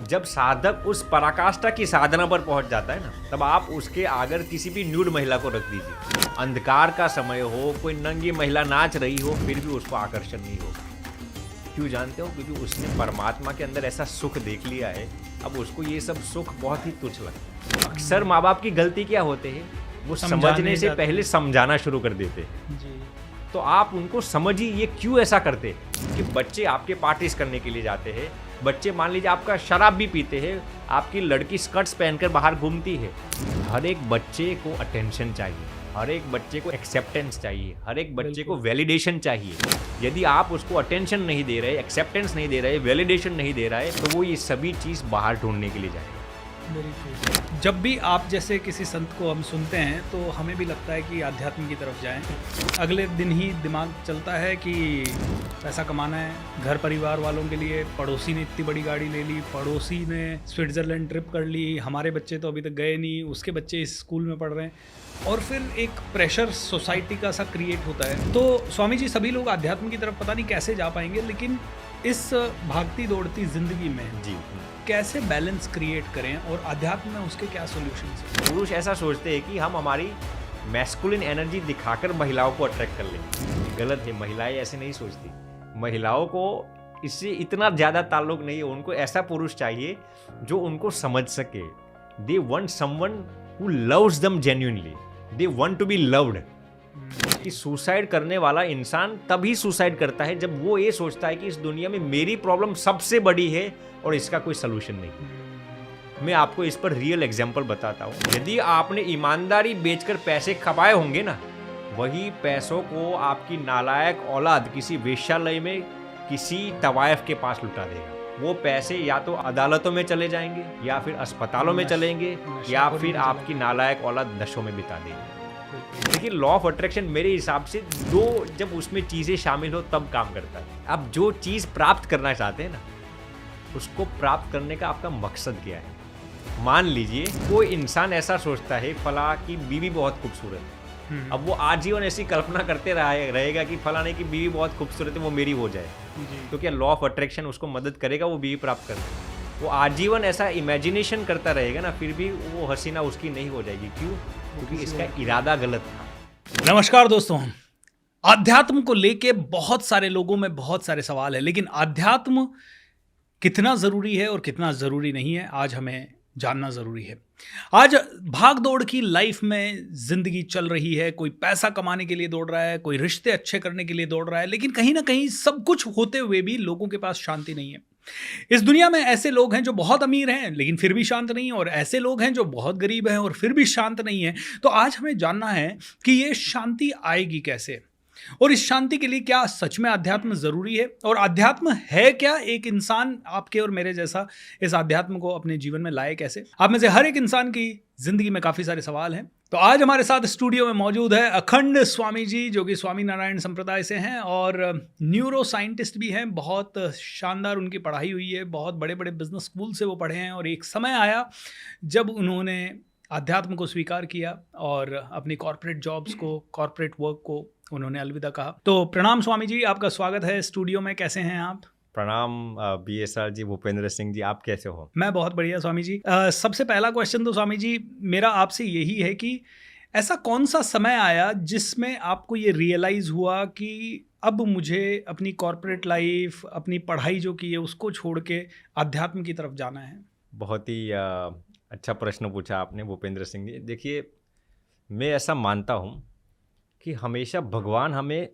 जब साधक उस पराकाष्ठा की साधना पर पहुंच जाता है ना, तब आप उसके आगे किसी भी न्यूड महिला को रख दीजिए, अंधकार का समय हो, कोई नंगी महिला नाच रही हो, फिर भी उसको आकर्षण नहीं होगा। क्यों जानते हो? क्योंकि उसने परमात्मा के अंदर ऐसा सुख देख लिया है, अब उसको ये सब सुख बहुत ही तुच्छ लगता है। अक्सर माँ बाप की गलती क्या होते हैं, वो समझने से पहले समझाना शुरू कर देते हैं। तो आप उनको समझिए ये क्यों ऐसा करते हैं कि बच्चे आपके पार्टीज करने के लिए जाते हैं, बच्चे मान लीजिए आपका शराब भी पीते हैं, आपकी लड़की स्कर्ट्स पहनकर बाहर घूमती है। हर एक बच्चे को अटेंशन चाहिए, हर एक बच्चे को एक्सेप्टेंस चाहिए, हर एक बच्चे को वैलिडेशन चाहिए। यदि आप उसको अटेंशन नहीं दे रहे, एक्सेप्टेंस नहीं दे रहे, वैलिडेशन नहीं दे रहे, तो वो ये सभी चीज़ बाहर ढूंढने के लिए जाएगा। जब भी आप जैसे किसी संत को हम सुनते हैं तो हमें भी लगता है कि आध्यात्म की तरफ जाएं। अगले दिन ही दिमाग चलता है कि पैसा कमाना है, घर परिवार वालों के लिए। पड़ोसी ने इतनी बड़ी गाड़ी ले ली, पड़ोसी ने स्विट्ज़रलैंड ट्रिप कर ली, हमारे बच्चे तो अभी तक गए नहीं, उसके बच्चे इस स्कूल में पढ़ रहे हैं, और फिर एक प्रेशर सोसाइटी का सा क्रिएट होता है। तो स्वामी जी, सभी लोग आध्यात्म की तरफ पता नहीं कैसे जा पाएंगे, लेकिन इस भागती दौड़ती जिंदगी में जी कैसे बैलेंस क्रिएट करें और अध्यात्म में उसके क्या सॉल्यूशंस हैं? पुरुष ऐसा सोचते हैं कि हम हमारी मैस्कुलिन एनर्जी दिखाकर महिलाओं को अट्रैक्ट कर लेंगे। गलत है, महिलाएं ऐसे नहीं सोचती। महिलाओं को इससे इतना ज़्यादा ताल्लुक नहीं है, उनको ऐसा पुरुष चाहिए जो उनको समझ सके। They want someone who loves them genuinely, they want to be loved. कि सुसाइड करने वाला इंसान तभी सुसाइड करता है जब वो ये सोचता है कि इस दुनिया में मेरी प्रॉब्लम सबसे बड़ी है और इसका कोई सलूशन नहीं। मैं आपको इस पर रियल एग्जांपल बताता हूँ। यदि आपने ईमानदारी बेचकर पैसे कमाए होंगे ना, वही पैसों को आपकी नालायक औलाद किसी वेश्यालय में किसी तवायफ के पास लुटा देगा। वो पैसे या तो अदालतों में चले जाएंगे, या फिर अस्पतालों में चलेंगे, या फिर आपकी नालायक औलाद नशों में बिता देगी। देखिए, लॉ ऑफ अट्रैक्शन मेरे हिसाब से जब उसमें चीज़ें शामिल हो तब काम करता है। आप जो चीज़ प्राप्त करना चाहते हैं ना, उसको प्राप्त करने का आपका मकसद क्या है? मान लीजिए कोई इंसान ऐसा सोचता है फला की बीवी बहुत खूबसूरत है, अब वो आजीवन ऐसी कल्पना करते रहेगा कि फलाने की बीवी बहुत खूबसूरत है, वो मेरी हो जाए। तो क्या लॉ ऑफ अट्रैक्शन उसको मदद करेगा वो बीवी प्राप्त करने? वो आजीवन ऐसा इमेजिनेशन करता रहेगा ना, फिर भी वो हसीना उसकी नहीं हो जाएगी। क्यों? क्योंकि इसका इरादा गलत था। नमस्कार दोस्तों, आध्यात्म को लेके बहुत सारे लोगों में बहुत सारे सवाल है, लेकिन आध्यात्म कितना ज़रूरी है और कितना ज़रूरी नहीं है, आज हमें जानना ज़रूरी है। आज भाग दौड़ की लाइफ में ज़िंदगी चल रही है, कोई पैसा कमाने के लिए दौड़ रहा है, कोई रिश्ते अच्छे करने के लिए दौड़ रहा है, लेकिन कहीं ना कहीं सब कुछ होते हुए भी लोगों के पास शांति नहीं है। इस दुनिया में ऐसे लोग हैं जो बहुत अमीर हैं लेकिन फिर भी शांत नहीं, और ऐसे लोग हैं जो बहुत गरीब हैं और फिर भी शांत नहीं है। तो आज हमें जानना है कि ये शांति आएगी कैसे, और इस शांति के लिए क्या सच में अध्यात्म जरूरी है, और अध्यात्म है क्या, एक इंसान आपके और मेरे जैसा इस अध्यात्म को अपने जीवन में लाए कैसे। आप में से हर एक इंसान की जिंदगी में काफी सारे सवाल हैं। तो आज हमारे साथ स्टूडियो में मौजूद है अखंड स्वामी जी, जो कि स्वामी नारायण संप्रदाय से हैं और न्यूरो साइंटिस्ट भी हैं। बहुत शानदार उनकी पढ़ाई हुई है, बहुत बड़े बड़े बिजनेस स्कूल से वो पढ़े हैं, और एक समय आया जब उन्होंने अध्यात्म को स्वीकार किया और अपनी कॉर्पोरेट जॉब्स को, कॉर्पोरेट वर्क को उन्होंने अलविदा कहा। तो प्रणाम स्वामी जी, आपका स्वागत है स्टूडियो में। कैसे हैं आप? प्रणाम BSR जी, भूपेंद्र सिंह जी, आप कैसे हो? मैं बहुत बढ़िया स्वामी जी। सबसे पहला क्वेश्चन तो स्वामी जी मेरा आपसे यही है कि ऐसा कौन सा समय आया जिसमें आपको ये रियलाइज़ हुआ कि अब मुझे अपनी कॉर्पोरेट लाइफ, अपनी पढ़ाई जो की है उसको छोड़ के अध्यात्म की तरफ जाना है? बहुत ही अच्छा प्रश्न पूछा आपने भूपेंद्र सिंह जी। देखिए, मैं ऐसा मानता हूँ कि हमेशा भगवान हमें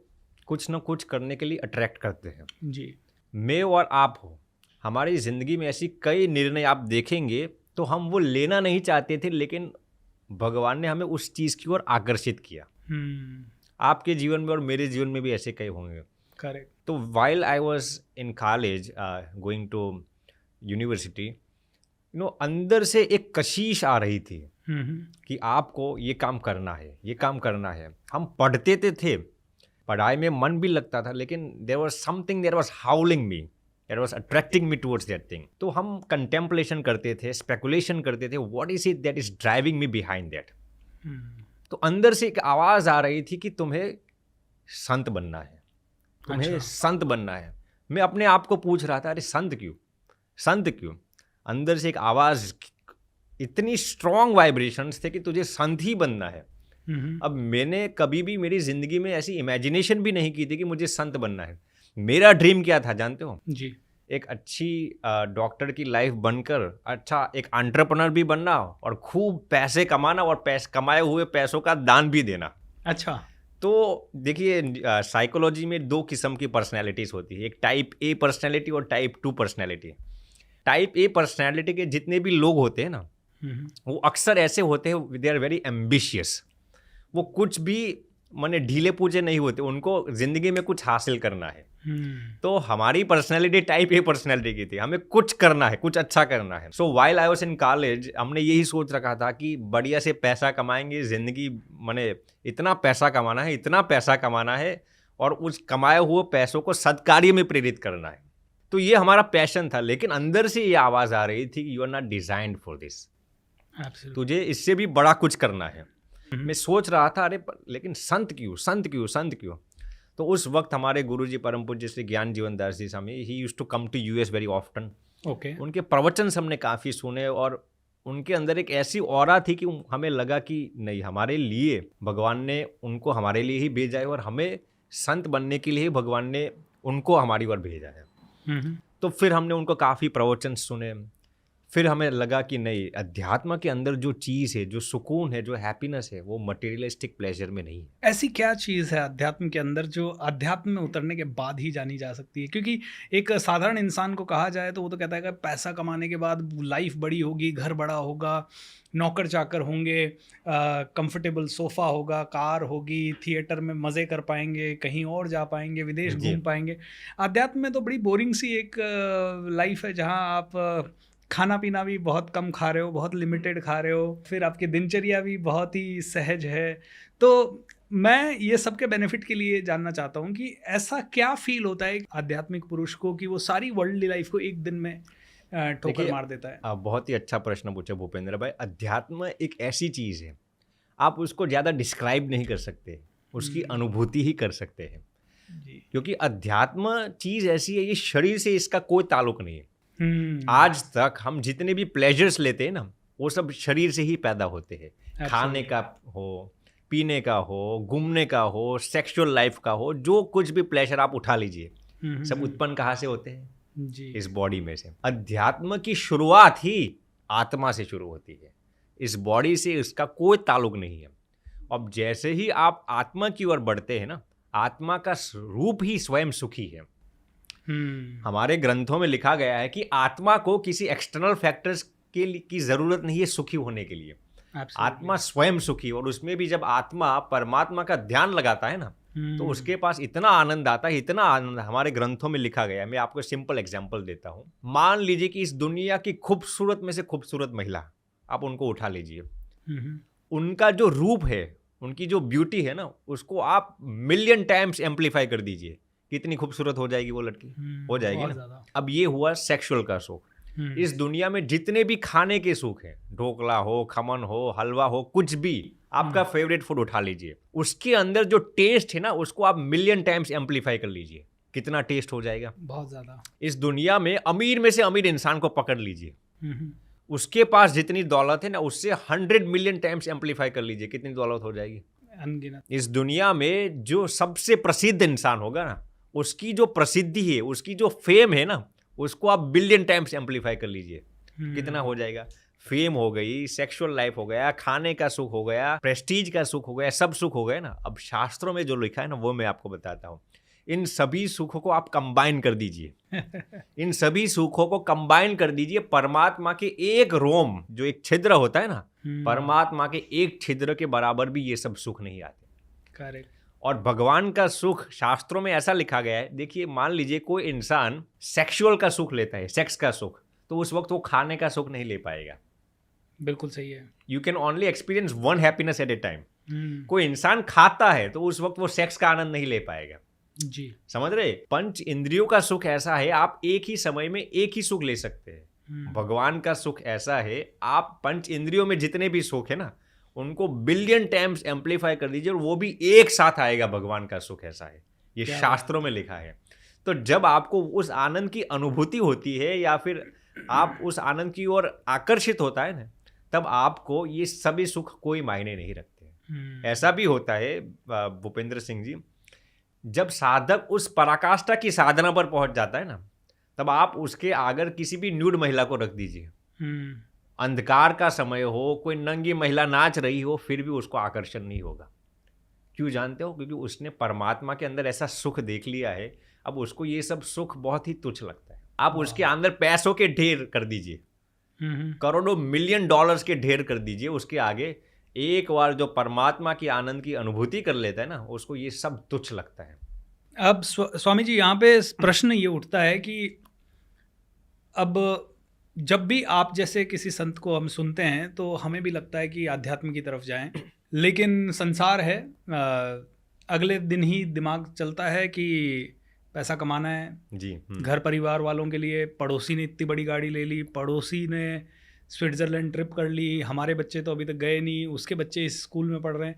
कुछ न कुछ करने के लिए अट्रैक्ट करते हैं जी। मैं और आप हो, हमारी ज़िंदगी में ऐसी कई निर्णय आप देखेंगे तो हम वो लेना नहीं चाहते थे, लेकिन भगवान ने हमें उस चीज़ की ओर आकर्षित किया। आपके जीवन में और मेरे जीवन में भी ऐसे कई होंगे। करेक्ट। तो while I was in college going to university, अंदर से एक कशिश आ रही थी कि आपको ये काम करना है, ये काम करना है। हम पढ़ते थे, पढ़ाई में मन भी लगता था, लेकिन there was something that was howling me, that was attracting me towards that thing. तो हम कंटेम्पलेशन करते थे, स्पेकुलेशन करते थे, what is it that is driving me behind that. तो अंदर से एक आवाज़ आ रही थी कि तुम्हें संत बनना है, तुम्हें संत बनना है। मैं अपने आप को पूछ रहा था, अरे संत क्यों, संत क्यों? अंदर से एक आवाज़, इतनी स्ट्रॉन्ग वाइब्रेशंस थे कि तुझे संत ही बनना है। अब मैंने कभी भी मेरी ज़िंदगी में ऐसी इमेजिनेशन भी नहीं की थी कि मुझे संत बनना है। मेरा ड्रीम क्या था जानते हो? जी। एक अच्छी डॉक्टर की लाइफ बनकर अच्छा एक एंटरप्रेन्योर भी बनना और खूब पैसे कमाना और कमाए हुए पैसों का दान भी देना। अच्छा। तो देखिए, साइकोलॉजी में 2 किस्म की पर्सनैलिटीज़ होती है, एक टाइप ए पर्सनैलिटी और type 2 personality. Type A personality के जितने भी लोग होते हैं ना, वो अक्सर ऐसे होते हैं, दे आर वेरी एम्बिशियस। वो कुछ भी माने ढीले पूजे नहीं होते, उनको ज़िंदगी में कुछ हासिल करना है। तो हमारी पर्सनैलिटी टाइप ए पर्सनैलिटी की थी, हमें कुछ करना है, कुछ अच्छा करना है। सो while I was in college हमने यही सोच रखा था कि बढ़िया से पैसा कमाएंगे, ज़िंदगी माने इतना पैसा कमाना है, इतना पैसा कमाना है और उस कमाए हुए पैसों को सत्कार्य में प्रेरित करना है। तो ये हमारा पैशन था, लेकिन अंदर से ये आवाज़ आ रही थी कि you are not designed for this, तुझे इससे भी बड़ा कुछ करना है। मैं सोच रहा था अरे लेकिन संत क्यों, संत क्यों, संत क्यों? तो उस वक्त हमारे गुरुजी परम पूज्य Shri Gyan Jeevan Das ji Swami, he used to come to us very often. Okay. उनके प्रवचन हमने काफ़ी सुने और उनके अंदर एक ऐसी ऑरा थी कि हमें लगा कि नहीं, हमारे लिए भगवान ने उनको हमारे लिए ही भेजा है और हमें संत बनने के लिए ही भगवान ने उनको हमारी ओर भेजा है। तो फिर हमने उनको काफ़ी प्रवचन सुने, फिर हमें लगा कि नहीं, अध्यात्म के अंदर जो चीज़ है, जो सुकून है, जो हैप्पीनेस है, वो मटेरियलिस्टिक प्लेजर में नहीं है। ऐसी क्या चीज़ है अध्यात्म के अंदर जो अध्यात्म में उतरने के बाद ही जानी जा सकती है? क्योंकि एक साधारण इंसान को कहा जाए तो वो तो कहता है कि पैसा कमाने के बाद लाइफ बड़ी होगी, घर बड़ा होगा, नौकर चाकर होंगे, कंफर्टेबल सोफ़ा होगा, कार होगी, थिएटर में मज़े कर पाएंगे, कहीं और जा पाएंगे, विदेश घूम पाएंगे। अध्यात्म में तो बड़ी बोरिंग सी एक लाइफ है जहाँ आप खाना पीना भी बहुत कम खा रहे हो, बहुत लिमिटेड खा रहे हो, फिर आपकी दिनचर्या भी बहुत ही सहज है। तो मैं ये सबके बेनिफिट के लिए जानना चाहता हूँ कि ऐसा क्या फील होता है एक आध्यात्मिक पुरुष को कि वो सारी वर्ल्डली लाइफ को एक दिन में ठोकर मार देता है? आप बहुत ही अच्छा प्रश्न पूछा भूपेंद्र भाई। अध्यात्म एक ऐसी चीज़ है, आप उसको ज़्यादा डिस्क्राइब नहीं कर सकते, उसकी अनुभूति ही कर सकते हैं। क्योंकि अध्यात्म चीज़ ऐसी है, ये शरीर से इसका कोई ताल्लुक नहीं है। आज तक हम जितने भी प्लेजर्स लेते हैं ना, वो सब शरीर से ही पैदा होते हैं। खाने का हो, पीने का हो, घूमने का हो, सेक्सुअल लाइफ का हो, जो कुछ भी प्लेजर आप उठा लीजिए, सब उत्पन्न कहाँ से होते हैं? जी। इस बॉडी में से। अध्यात्म की शुरुआत ही आत्मा से शुरू होती है, इस बॉडी से इसका कोई ताल्लुक नहीं है। अब जैसे ही आप आत्मा की ओर बढ़ते हैं ना, आत्मा का रूप ही स्वयं सुखी है। हमारे ग्रंथों में लिखा गया है कि आत्मा को किसी एक्सटर्नल फैक्टर्स की जरूरत नहीं है सुखी होने के लिए। आत्मा स्वयं सुखी, और उसमें भी जब आत्मा परमात्मा का ध्यान लगाता है ना, तो उसके पास इतना आनंद आता है, इतना आनंद हमारे ग्रंथों में लिखा गया है। मैं आपको सिंपल एग्जांपल देता हूँ। मान लीजिए कि इस दुनिया की खूबसूरत में से खूबसूरत महिला, आप उनको उठा लीजिए, उनका जो रूप है, उनकी जो ब्यूटी है ना, उसको आप मिलियन टाइम्स एम्पलीफाई कर दीजिए, कितनी खूबसूरत हो जाएगी वो लड़की, हो जाएगी ना। अब ये हुआ सेक्सुअल का सुख। इस दुनिया में जितने भी खाने के सुख हैं, ढोकला हो, खमन हो, हलवा हो, कुछ भी आपका फेवरेट फूड उठा लीजिए, उसके अंदर जो टेस्ट है ना, उसको आप मिलियन टाइम्स एम्पलीफाई कर लीजिए, कितना टेस्ट हो जाएगा, बहुत ज्यादा। इस दुनिया में अमीर में से अमीर इंसान को पकड़ लीजिए, उसके पास जितनी दौलत है ना, उससे 100 मिलियन टाइम्स एम्पलीफाई कर लीजिए, कितनी दौलत हो जाएगी अनगिनत। इस दुनिया में जो सबसे प्रसिद्ध इंसान होगा ना, उसकी जो प्रसिद्धि है, उसकी जो फेम है ना, उसको आप बिलियन टाइम्स एम्पलीफाई कर लीजिए, कितना हो जाएगा। फेम हो गई, सेक्सुअल लाइफ हो गया, खाने का सुख हो गया, प्रेस्टीज का सुख हो गया, सब सुख हो गए ना। अब शास्त्रों में जो लिखा है ना, वो मैं आपको बताता हूँ। इन सभी सुखों को आप कंबाइन कर दीजिए इन सभी सुखों को कंबाइन कर दीजिए परमात्मा के एक रोम, जो एक छिद्र होता है ना, परमात्मा के एक छिद्र के बराबर भी ये सब सुख नहीं आते। करेक्ट। और भगवान का सुख शास्त्रों में ऐसा लिखा गया है, देखिए मान लीजिए कोई इंसान सेक्सुअल का सुख लेता है, सेक्स का सुख, तो उस वक्त वो खाने का सुख नहीं ले पाएगा। बिल्कुल सही है। You can only experience one happiness at a time. कोई इंसान खाता है तो उस वक्त वो सेक्स का आनंद नहीं ले पाएगा। जी, समझ रहे? पंच इंद्रियों का सुख ऐसा है, आप एक ही समय में एक ही सुख ले सकते हैं। भगवान का सुख ऐसा है, आप पंच इंद्रियों में जितने भी सुख है ना, उनको बिलियन टाइम्स एम्पलीफाई कर दीजिए और वो भी एक साथ आएगा। भगवान का सुख ऐसा है, ये शास्त्रों में लिखा है। तो जब आपको उस आनंद की अनुभूति होती है, या फिर आप उस आनंद की ओर आकर्षित होता है ना, तब आपको ये सभी सुख कोई मायने नहीं रखते। ऐसा भी होता है भूपेंद्र सिंह जी, जब साधक उस पराकाष्ठा की साधना पर पहुंच जाता है ना, तब आप उसके अगर किसी भी न्यूड महिला को रख दीजिए, अंधकार का समय हो, कोई नंगी महिला नाच रही हो, फिर भी उसको आकर्षण नहीं होगा। क्यों जानते हो? क्योंकि उसने परमात्मा के अंदर ऐसा सुख देख लिया है, अब उसको ये सब सुख बहुत ही तुच्छ लगता है। आप उसके अंदर पैसों के ढेर कर दीजिए, करोड़ों मिलियन डॉलर्स के ढेर कर दीजिए, उसके आगे एक बार जो परमात्मा की आनंद की अनुभूति कर लेता है ना, उसको ये सब तुच्छ लगता है। अब स्वामी जी, यहाँ पे प्रश्न ये उठता है कि अब जब भी आप जैसे किसी संत को हम सुनते हैं तो हमें भी लगता है कि आध्यात्म की तरफ जाएं, लेकिन संसार है, अगले दिन ही दिमाग चलता है कि पैसा कमाना है जी। घर परिवार वालों के लिए। पड़ोसी ने इतनी बड़ी गाड़ी ले ली, पड़ोसी ने स्विट्ज़रलैंड ट्रिप कर ली, हमारे बच्चे तो अभी तक गए नहीं, उसके बच्चे इस स्कूल में पढ़ रहे हैं,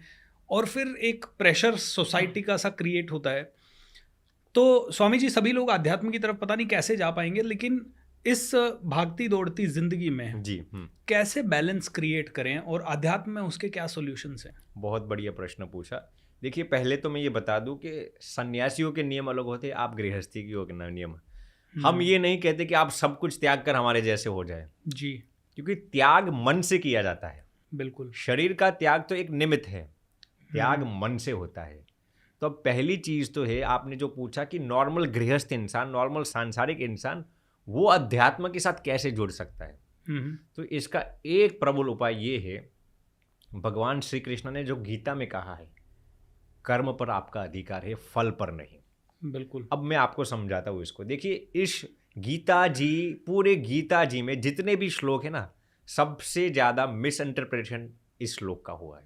और फिर एक प्रेशर सोसाइटी का सा क्रिएट होता है। तो स्वामी जी, सभी लोग आध्यात्म की तरफ पता नहीं कैसे जा पाएंगे, लेकिन इस भागती दौड़ती जिंदगी में जी कैसे बैलेंस क्रिएट करें, और आध्यात्म में उसके क्या सॉल्यूशंस हैं? बहुत बढ़िया प्रश्न पूछा। देखिए, पहले तो मैं ये बता दूं कि सन्यासियों के नियम अलग होते हैं, आप गृहस्थी के नियम। हम ये नहीं कहते कि आप सब कुछ त्याग कर हमारे जैसे हो जाए जी, क्योंकि त्याग मन से किया जाता है। बिल्कुल। शरीर का त्याग तो एक निमित्त है, त्याग मन से होता है। तो अब पहली चीज तो है, आपने जो पूछा कि नॉर्मल गृहस्थ इंसान, नॉर्मल सांसारिक इंसान वो अध्यात्म के साथ कैसे जुड़ सकता है। तो इसका एक प्रबल उपाय ये है, भगवान श्री कृष्ण ने जो गीता में कहा है, कर्म पर आपका अधिकार है, फल पर नहीं। बिल्कुल। अब मैं आपको समझाता हूँ इसको। देखिए, इस गीता जी, पूरे गीता जी में जितने भी श्लोक है ना, सबसे ज्यादा मिसइंटरप्रिटेशन इस श्लोक का हुआ है।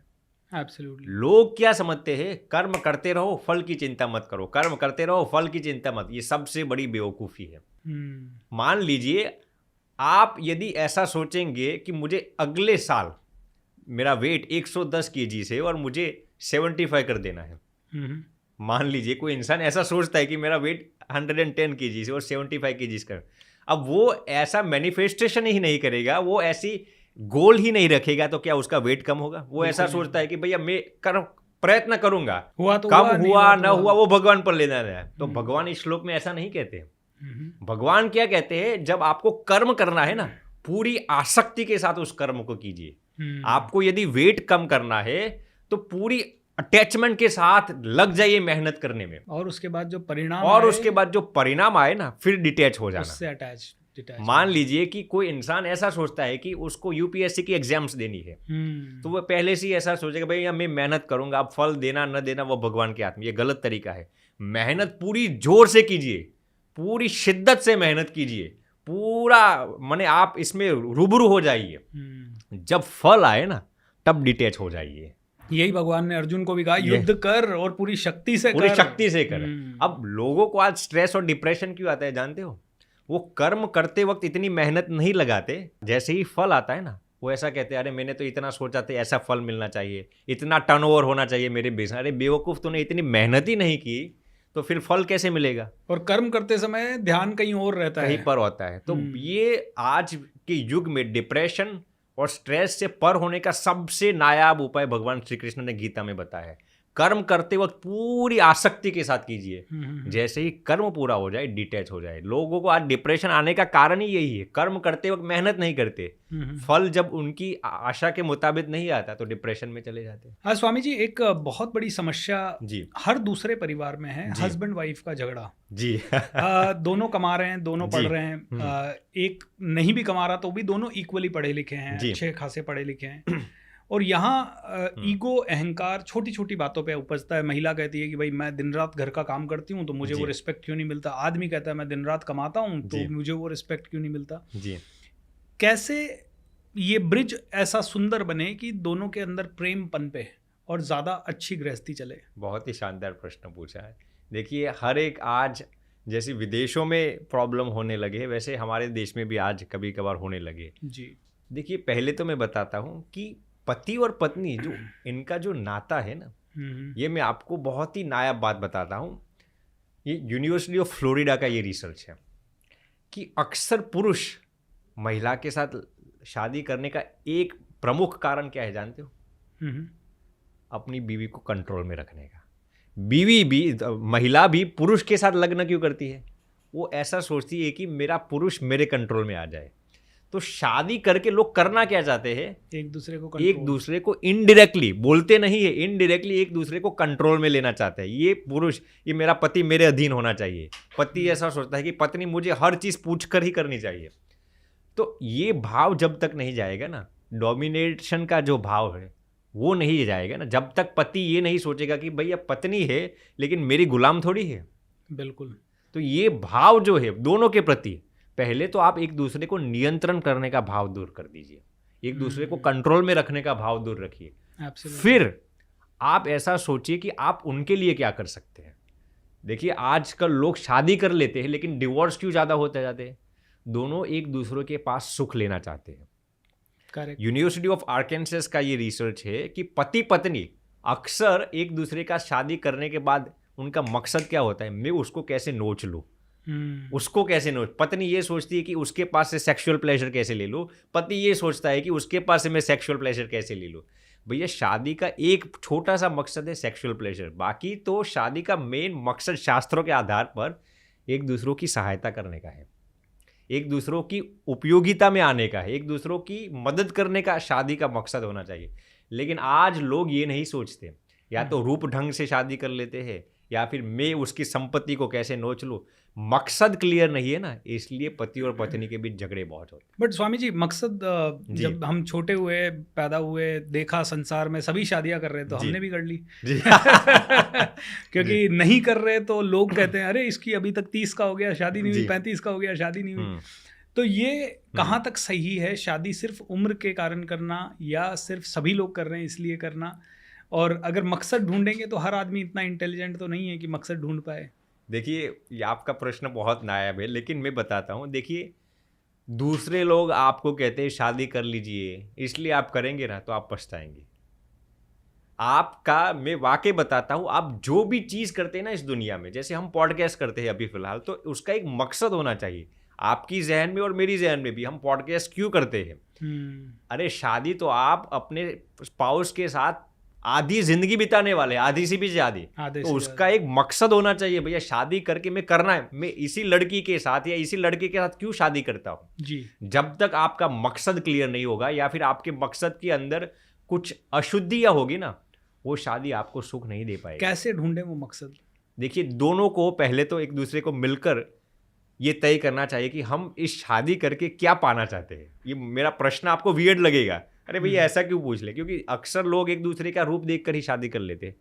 एब्सोल्युटली। लोग क्या समझते हैं, कर्म करते रहो, फल की चिंता मत करो, कर्म करते रहो, फल की चिंता मत। ये सबसे बड़ी बेवकूफ़ी है। मान लीजिए आप यदि ऐसा सोचेंगे कि मुझे अगले साल मेरा वेट 110 kg से और मुझे 75 कर देना है। मान लीजिए कोई इंसान ऐसा सोचता है कि मेरा वेट 110 kg से और 75 kg कर, अब वो ऐसा मैनिफेस्टेशन ही नहीं करेगा, वो ऐसी गोल ही नहीं रखेगा, तो क्या उसका वेट कम होगा? वो ऐसा सोचता है कि भैया मैं प्रयत्न करूंगा, हुआ तो कम हुआ ना हुआ वो भगवान पर लेना है। तो भगवान इस श्लोक में ऐसा नहीं कहते। भगवान क्या कहते हैं, जब आपको कर्म करना है ना, पूरी आसक्ति के साथ उस कर्म को कीजिए। आपको यदि वेट कम करना है तो पूरी अटैचमेंट के साथ लग जाइए मेहनत करने में, और उसके बाद जो परिणाम आए ना, फिर डिटैच हो जाना, उससे अटैच। मान लीजिए कि कोई इंसान ऐसा सोचता है कि उसको यूपीएससी की एग्जाम्स देनी है, तो वो पहले से ही ऐसा सोचेगा भैया मैं मेहनत करूंगा, अब फल देना न देना वो भगवान के हाथ में। ये गलत तरीका है। मेहनत पूरी जोर से कीजिए, पूरी शिद्दत से मेहनत कीजिए, पूरा माने आप इसमें रूबरू हो जाइए। जब फल आए ना, तब डिटैच हो जाइए। यही भगवान ने अर्जुन को भी कहा, युद्ध कर और पूरी शक्ति से कर। अब लोगों को आज स्ट्रेस और डिप्रेशन क्यों आता है जानते हो? वो कर्म करते वक्त इतनी मेहनत नहीं लगाते, जैसे ही फल आता है ना, वो ऐसा कहते हैं अरे मैंने तो इतना सोचा था, ऐसा फल मिलना चाहिए, इतना टर्नओवर होना चाहिए मेरे बिजनेस। अरे बेवकूफ़, तूने इतनी मेहनत ही नहीं की तो फिर फल कैसे मिलेगा? और कर्म करते समय ध्यान कहीं और रहता है, कहीं पर होता है। तो ये आज के युग में डिप्रेशन और स्ट्रेस से पर होने का सबसे नायाब उपाय भगवान श्री कृष्ण ने गीता में बताया है। कर्म करते वक्त पूरी आसक्ति के साथ कीजिए, जैसे ही कर्म पूरा हो जाए डिटैच हो जाए। लोगों को आज डिप्रेशन आने का कारण ही यही है, कर्म करते वक्त मेहनत नहीं करते, फल जब उनकी आशा के मुताबिक नहीं आता तो डिप्रेशन में चले जाते हैं। हाँ स्वामी जी, एक बहुत बड़ी समस्या जी हर दूसरे परिवार में है, हस्बैंड वाइफ का झगड़ा। जी दोनों कमा रहे हैं, दोनों पढ़ रहे हैं, एक नहीं भी कमा रहा तो भी दोनों इक्वली पढ़े लिखे हैं, अच्छे खासे पढ़े लिखे हैं, और यहाँ ईगो, अहंकार छोटी छोटी बातों पे उपजता है। महिला कहती है कि भाई मैं दिन रात घर का काम करती हूँ तो मुझे वो रिस्पेक्ट क्यों नहीं मिलता। आदमी कहता है मैं दिन रात कमाता हूँ तो मुझे वो रिस्पेक्ट क्यों नहीं मिलता। जी कैसे ये ब्रिज ऐसा सुंदर बने कि दोनों के अंदर प्रेम पनपे और ज़्यादा अच्छी गृहस्थी चले? बहुत ही शानदार प्रश्न पूछा है। देखिए, हर एक आज जैसे विदेशों में प्रॉब्लम होने लगे, वैसे हमारे देश में भी आज कभी कभार होने लगे। जी देखिए, पहले तो मैं बताता हूँ कि पति और पत्नी जो इनका जो नाता है ना, ये मैं आपको बहुत ही नायाब बात बताता हूँ। ये यूनिवर्सिटी ऑफ फ्लोरिडा का ये रिसर्च है कि अक्सर पुरुष महिला के साथ शादी करने का एक प्रमुख कारण क्या है जानते हो? अपनी बीवी को कंट्रोल में रखने का। बीवी भी, महिला भी पुरुष के साथ लग्न क्यों करती है? वो ऐसा सोचती है कि मेरा पुरुष मेरे कंट्रोल में आ जाए। तो शादी करके लोग करना क्या चाहते हैं? एक दूसरे को इनडायरेक्टली, बोलते नहीं है, इनडायरेक्टली एक दूसरे को कंट्रोल में लेना चाहते हैं। ये पुरुष, ये मेरा पति मेरे अधीन होना चाहिए। पति ऐसा सोचता है कि पत्नी मुझे हर चीज पूछ कर ही करनी चाहिए। तो ये भाव जब तक नहीं जाएगा ना, डोमिनेशन का जो भाव है वो नहीं जाएगा ना, जब तक पति ये नहीं सोचेगा कि भैया पत्नी है लेकिन मेरी गुलाम थोड़ी है। बिल्कुल। तो ये भाव जो है दोनों के प्रति, पहले तो आप एक दूसरे को नियंत्रण करने का भाव दूर कर दीजिए, एक दूसरे को कंट्रोल में रखने का भाव दूर रखिए। फिर आप ऐसा सोचिए कि आप उनके लिए क्या कर सकते हैं। देखिए आजकल लोग शादी कर लेते हैं लेकिन डिवोर्स क्यों ज़्यादा होते जाते हैं? दोनों एक दूसरे के पास सुख लेना चाहते हैं। करेक्ट। यूनिवर्सिटी ऑफ आर्कांसस का ये रिसर्च है कि पति पत्नी अक्सर एक दूसरे का शादी करने के बाद उनका मकसद क्या होता है? मैं उसको कैसे नोच लूँ, उसको कैसे नोच। पत्नी ये सोचती है कि उसके पास से सेक्सुअल प्लेजर कैसे ले लूँ, पति ये सोचता है कि उसके पास से मैं सेक्सुअल प्लेजर कैसे ले लूँ। भैया शादी का एक छोटा सा मकसद है सेक्सुअल प्लेजर, बाकी तो शादी का मेन मकसद शास्त्रों के आधार पर एक दूसरों की सहायता करने का है, एक दूसरों की उपयोगिता में आने का है, एक दूसरों की मदद करने का शादी का मकसद होना चाहिए। लेकिन आज लोग ये नहीं सोचते, या तो रूप ढंग से शादी कर लेते हैं या फिर मैं उसकी संपत्ति को कैसे नोच लूँ। मकसद क्लियर नहीं है ना, इसलिए पति और पत्नी के बीच झगड़े बहुत होते हैं। बट स्वामी जी, मकसद जब हम छोटे हुए, पैदा हुए, देखा संसार में सभी शादियां कर रहे तो हमने भी कर ली क्योंकि नहीं कर रहे तो लोग कहते हैं अरे इसकी अभी तक 30 का हो गया शादी नहीं हुई, 35 का हो गया शादी नहीं हुई। तो ये कहाँ तक सही है? शादी सिर्फ उम्र के कारण करना या सिर्फ सभी लोग कर रहे हैं इसलिए करना? और अगर मकसद ढूंढेंगे तो हर आदमी इतना इंटेलिजेंट तो नहीं है कि मकसद ढूंढ पाए। देखिए ये आपका प्रश्न बहुत नायाब है, लेकिन मैं बताता हूँ। देखिए दूसरे लोग आपको कहते हैं शादी कर लीजिए, इसलिए आप करेंगे ना तो आप पछताएंगे। आपका मैं वाकई बताता हूँ, आप जो भी चीज़ करते हैं ना इस दुनिया में, जैसे हम पॉडकास्ट करते हैं अभी फिलहाल, तो उसका एक मकसद होना चाहिए। आपकी जहन में और मेरी जहन में भी, हम पॉडकास्ट क्यों करते हैं? अरे शादी तो आप अपने स्पाउस के साथ आधी जिंदगी बिताने वाले, आधी से भी ज्यादा, तो उसका एक मकसद होना चाहिए। भैया शादी करके मैं करना है, मैं इसी लड़की के साथ या इसी लड़के के साथ क्यों शादी करता हूँ जी। जब तक आपका मकसद क्लियर नहीं होगा या फिर आपके मकसद के अंदर कुछ अशुद्धियां होगी ना, वो शादी आपको सुख नहीं दे पाएगी। कैसे ढूंढे वो मकसद? देखिए दोनों को पहले तो एक दूसरे को मिलकर ये तय करना चाहिए कि हम इस शादी करके क्या पाना चाहते हैं। ये मेरा प्रश्न आपको वियर्ड लगेगा, अरे भैया ऐसा क्यों पूछ ले, क्योंकि अक्सर लोग एक दूसरे का रूप देखकर ही शादी कर लेते हैं।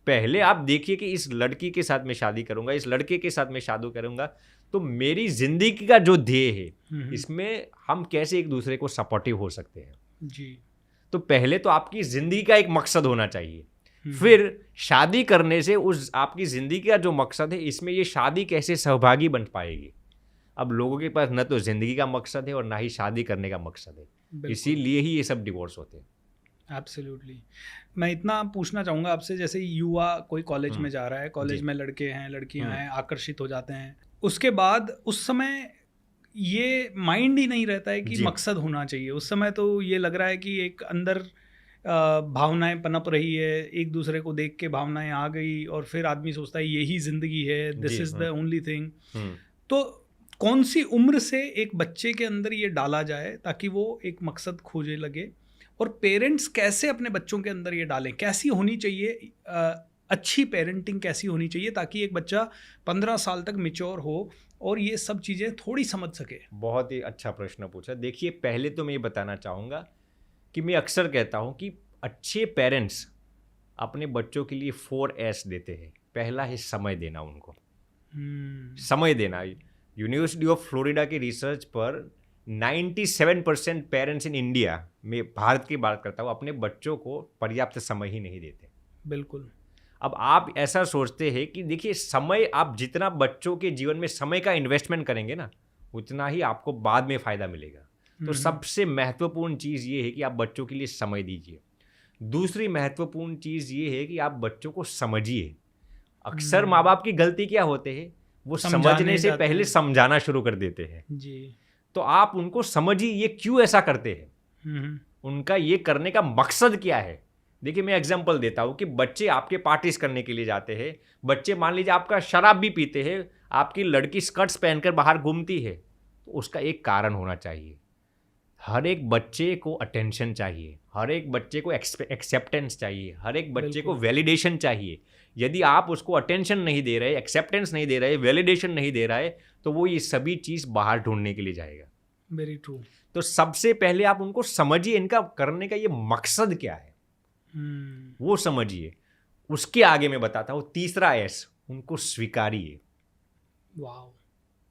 पहले आप देखिए कि इस लड़की के साथ मैं शादी करूंगा, इस लड़के के साथ मैं शादी करूंगा, तो मेरी जिंदगी का जो ध्येय है इसमें हम कैसे एक दूसरे को सपोर्टिव हो सकते हैं जी। तो पहले तो आपकी जिंदगी का एक मकसद होना चाहिए, फिर शादी करने से उस आपकी जिंदगी का जो मकसद है इसमें ये शादी कैसे सहभागी बन पाएगी। अब लोगों के पास न तो जिंदगी का मकसद है और ना ही शादी करने का मकसद है, इसीलिए ही ये सब डिवोर्स होते हैं। एब्सोल्युटली। मैं इतना पूछना चाहूँगा आपसे, जैसे युवा कोई कॉलेज में जा रहा है, कॉलेज में लड़के हैं लड़कियां हैं, आकर्षित हो जाते हैं, उसके बाद उस समय ये माइंड ही नहीं रहता है कि मकसद होना चाहिए। उस समय तो ये लग रहा है कि एक अंदर भावनाएं पनप रही है, एक दूसरे को देख के भावनाएं आ गई और फिर आदमी सोचता है यही जिंदगी है, this is the only thing. तो कौन सी उम्र से एक बच्चे के अंदर ये डाला जाए ताकि वो एक मकसद खोजे लगे, और पेरेंट्स कैसे अपने बच्चों के अंदर ये डालें? कैसी होनी चाहिए अच्छी पेरेंटिंग कैसी होनी चाहिए ताकि एक बच्चा 15 साल तक मैच्योर हो और ये सब चीज़ें थोड़ी समझ सके? बहुत ही अच्छा प्रश्न पूछा। देखिए पहले तो मैं ये बताना चाहूँगा कि मैं अक्सर कहता हूँ कि अच्छे पेरेंट्स अपने बच्चों के लिए 4S देते हैं। पहला है समय देना, उनको समय देना। यूनिवर्सिटी ऑफ फ्लोरिडा के रिसर्च पर 97% पेरेंट्स इन इंडिया में, भारत की बात करता हूँ, अपने बच्चों को पर्याप्त समय ही नहीं देते। बिल्कुल। अब आप ऐसा सोचते हैं कि देखिए समय, आप जितना बच्चों के जीवन में समय का इन्वेस्टमेंट करेंगे ना, उतना ही आपको बाद में फ़ायदा मिलेगा। तो सबसे महत्वपूर्ण चीज़ ये है कि आप बच्चों के लिए समय दीजिए। दूसरी महत्वपूर्ण चीज़ ये है कि आप बच्चों को समझिए। अक्सर माँ बाप की गलती क्या होते हैं, वो समझने से पहले समझाना शुरू कर देते हैं जी। तो तो आप उनको समझिए ये क्यों ऐसा करते हैं, उनका ये करने का मकसद क्या है। देखिए मैं एग्जांपल देता हूँ कि बच्चे आपके पार्टीज करने के लिए जाते हैं, बच्चे मान लीजिए आपका शराब भी पीते हैं, आपकी लड़की स्कर्ट्स पहनकर बाहर घूमती है, तो उसका एक कारण होना चाहिए। हर एक बच्चे को अटेंशन चाहिए, हर एक बच्चे को एक्सेप्टेंस चाहिए, हर एक बच्चे को वैलिडेशन चाहिए। यदि आप उसको अटेंशन नहीं दे रहे, एक्सेप्टेंस नहीं दे रहे, वैलिडेशन नहीं दे रहे, तो वो ये सभी चीज़ बाहर ढूंढने के लिए जाएगा। Very true. तो सबसे पहले आप उनको समझिए इनका करने का ये मकसद क्या है, वो समझिए। उसके आगे मैं बताता हूँ तीसरा एस, उनको स्वीकारिए। वाओ।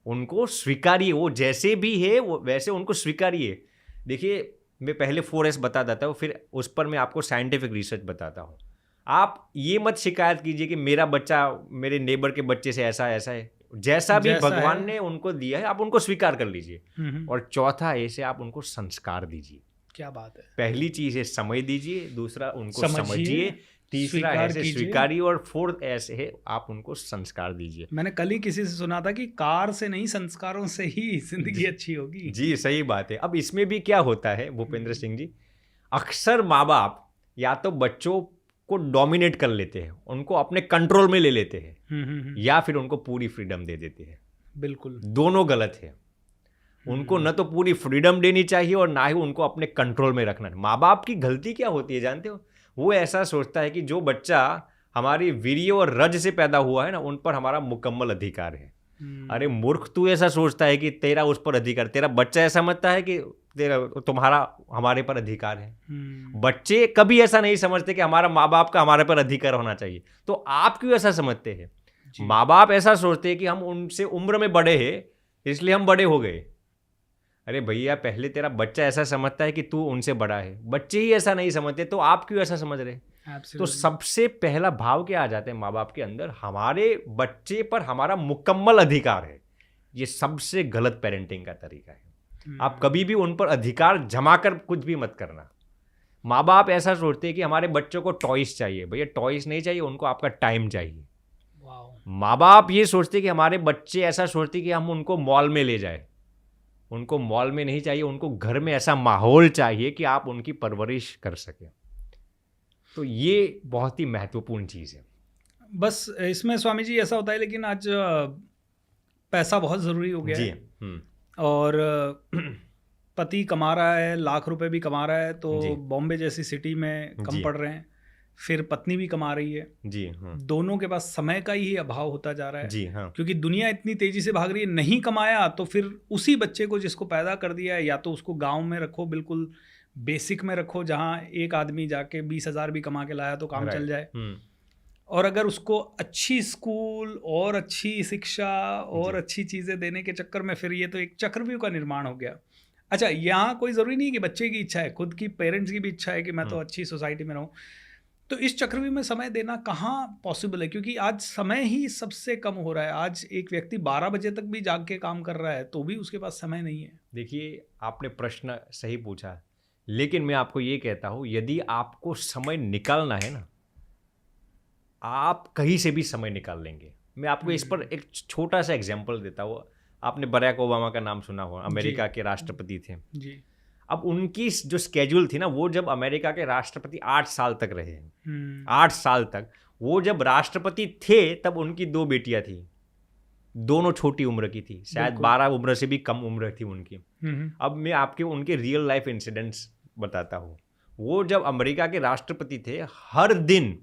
उनको स्वीकारिए, वो जैसे भी है वो वैसे उनको स्वीकारिए। देखिए मैं पहले 4S बता देता हूँ, फिर उस पर मैं आपको साइंटिफिक रिसर्च बताता हूँ। आप ये मत शिकायत कीजिए कि मेरा बच्चा मेरे नेबर के बच्चे से ऐसा ऐसा है, जैसा भी भगवान ने उनको दिया है आप उनको स्वीकार कर लीजिए। और चौथा ऐसे आप उनको संस्कार दीजिए। क्या बात है। पहली चीज है समय दीजिए, दूसरा उनको समझिए, तीसरा ऐसे स्वीकारिए, और फोर्थ ऐसे है आप उनको संस्कार दीजिए। मैंने कल ही किसी से सुना था कि कार से नहीं संस्कारों से ही जिंदगी अच्छी होगी। जी सही बात है। अब इसमें भी क्या होता है भूपेंद्र सिंह जी, अक्सर माँ बाप या तो बच्चों को डोमिनेट कर लेते हैं, उनको अपने कंट्रोल में ले लेते हैं, या फिर उनको पूरी फ्रीडम दे देते हैं। बिल्कुल, दोनों गलत है। उनको न तो पूरी फ्रीडम देनी चाहिए और ना ही उनको अपने कंट्रोल में रखना। माँ बाप की गलती क्या होती है जानते हो, वो ऐसा सोचता है कि जो बच्चा हमारी वीर्य और रज से पैदा हुआ है ना, उन पर हमारा मुकम्मल अधिकार है। अरे मूर्ख, तू ऐसा सोचता है कि तेरा उस पर अधिकार, तेरा बच्चा ऐसा समझता है कि तेरा तुम्हारा हमारे पर अधिकार है। बच्चे कभी ऐसा नहीं समझते कि हमारा माँ बाप का हमारे पर अधिकार होना चाहिए। तो आप क्यों ऐसा समझते हैं? माँ बाप ऐसा सोचते हैं कि हम उनसे उम्र में बड़े हैं इसलिए हम बड़े हो गए। अरे भैया, पहले तेरा बच्चा ऐसा समझता है कि तू उनसे बड़ा है, बच्चे ही ऐसा नहीं समझते, तो आप क्यों ऐसा समझ रहे? तो सबसे पहला भाव क्या आ जाता है माँ बाप के अंदर, हमारे बच्चे पर हमारा मुकम्मल अधिकार है। ये सबसे गलत पेरेंटिंग का तरीका है। आप कभी भी उन पर अधिकार जमा कर कुछ भी मत करना। माँ बाप ऐसा सोचते हैं कि हमारे बच्चों को टॉयज चाहिए। भैया टॉयज नहीं चाहिए, उनको आपका टाइम चाहिए। माँ बाप ये सोचते कि हमारे बच्चे ऐसा सोचते कि हम उनको मॉल में ले जाए, उनको मॉल में नहीं चाहिए, उनको घर में ऐसा माहौल चाहिए कि आप उनकी परवरिश कर सकें। तो ये बहुत ही महत्वपूर्ण चीज़ है। बस इसमें स्वामी जी ऐसा होता है, लेकिन आज पैसा बहुत ज़रूरी हो गया है और पति कमा रहा है, लाख रुपए भी कमा रहा है, तो बॉम्बे जैसी सिटी में कम पड़ रहे हैं, फिर पत्नी भी कमा रही है जी। दोनों के पास समय का ही अभाव होता जा रहा है जी। क्योंकि दुनिया इतनी तेजी से भाग रही है। नहीं कमाया तो फिर उसी बच्चे को जिसको पैदा कर दिया है, या तो उसको गांव में रखो, बिल्कुल बेसिक में रखो, जहां एक आदमी जाके 20,000 भी कमा के लाया तो काम चल जाए। और अगर उसको अच्छी स्कूल और अच्छी शिक्षा और अच्छी चीज़ें देने के चक्कर में, फिर ये तो एक चक्रव्यूह का निर्माण हो गया। अच्छा, यहाँ कोई ज़रूरी नहीं कि बच्चे की इच्छा है, खुद की पेरेंट्स की भी इच्छा है कि मैं तो अच्छी सोसाइटी में रहूँ, तो इस चक्रव्यूह में समय देना कहाँ पॉसिबल है? क्योंकि आज समय ही सबसे कम हो रहा है। आज एक व्यक्ति 12 बजे तक भी जाग के काम कर रहा है तो भी उसके पास समय नहीं है। देखिए, आपने प्रश्न सही पूछा, लेकिन मैं आपको ये कहता हूँ, यदि आपको समय निकालना है ना, आप कहीं से भी समय निकाल लेंगे। मैं आपको इस पर एक छोटा सा एग्जाम्पल देता हूँ। आपने बराक ओबामा का नाम सुना हो, अमेरिका के राष्ट्रपति थे जी। अब उनकी जो स्केड्यूल थी ना, वो जब अमेरिका के राष्ट्रपति 8 साल तक रहे, 8 साल तक, वो जब राष्ट्रपति थे तब उनकी 2 बेटियां थी, दोनों छोटी उम्र की थी, शायद 12 उम्र से भी कम उम्र थी उनकी। अब मैं आपके उनके रियल लाइफ इंसिडेंट्स बताता हूँ। वो जब अमेरिका के राष्ट्रपति थे, हर दिन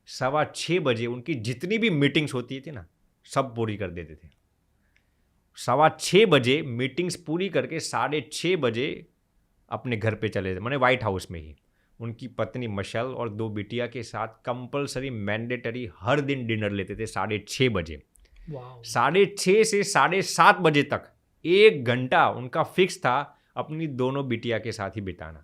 6:15 बजे उनकी जितनी भी मीटिंग्स होती थी ना, सब पूरी कर देते थे। 6:15 बजे मीटिंग्स पूरी करके 6:30 बजे अपने घर पे चले थे, माने व्हाइट हाउस में ही। उनकी पत्नी मशल और 2 बिटिया के साथ कंपलसरी मैंडेटरी हर दिन डिनर लेते थे 6:30 बजे। 6:30 से 7:30 बजे तक 1 घंटा उनका फिक्स था अपनी दोनों बिटिया के साथ ही बिताना।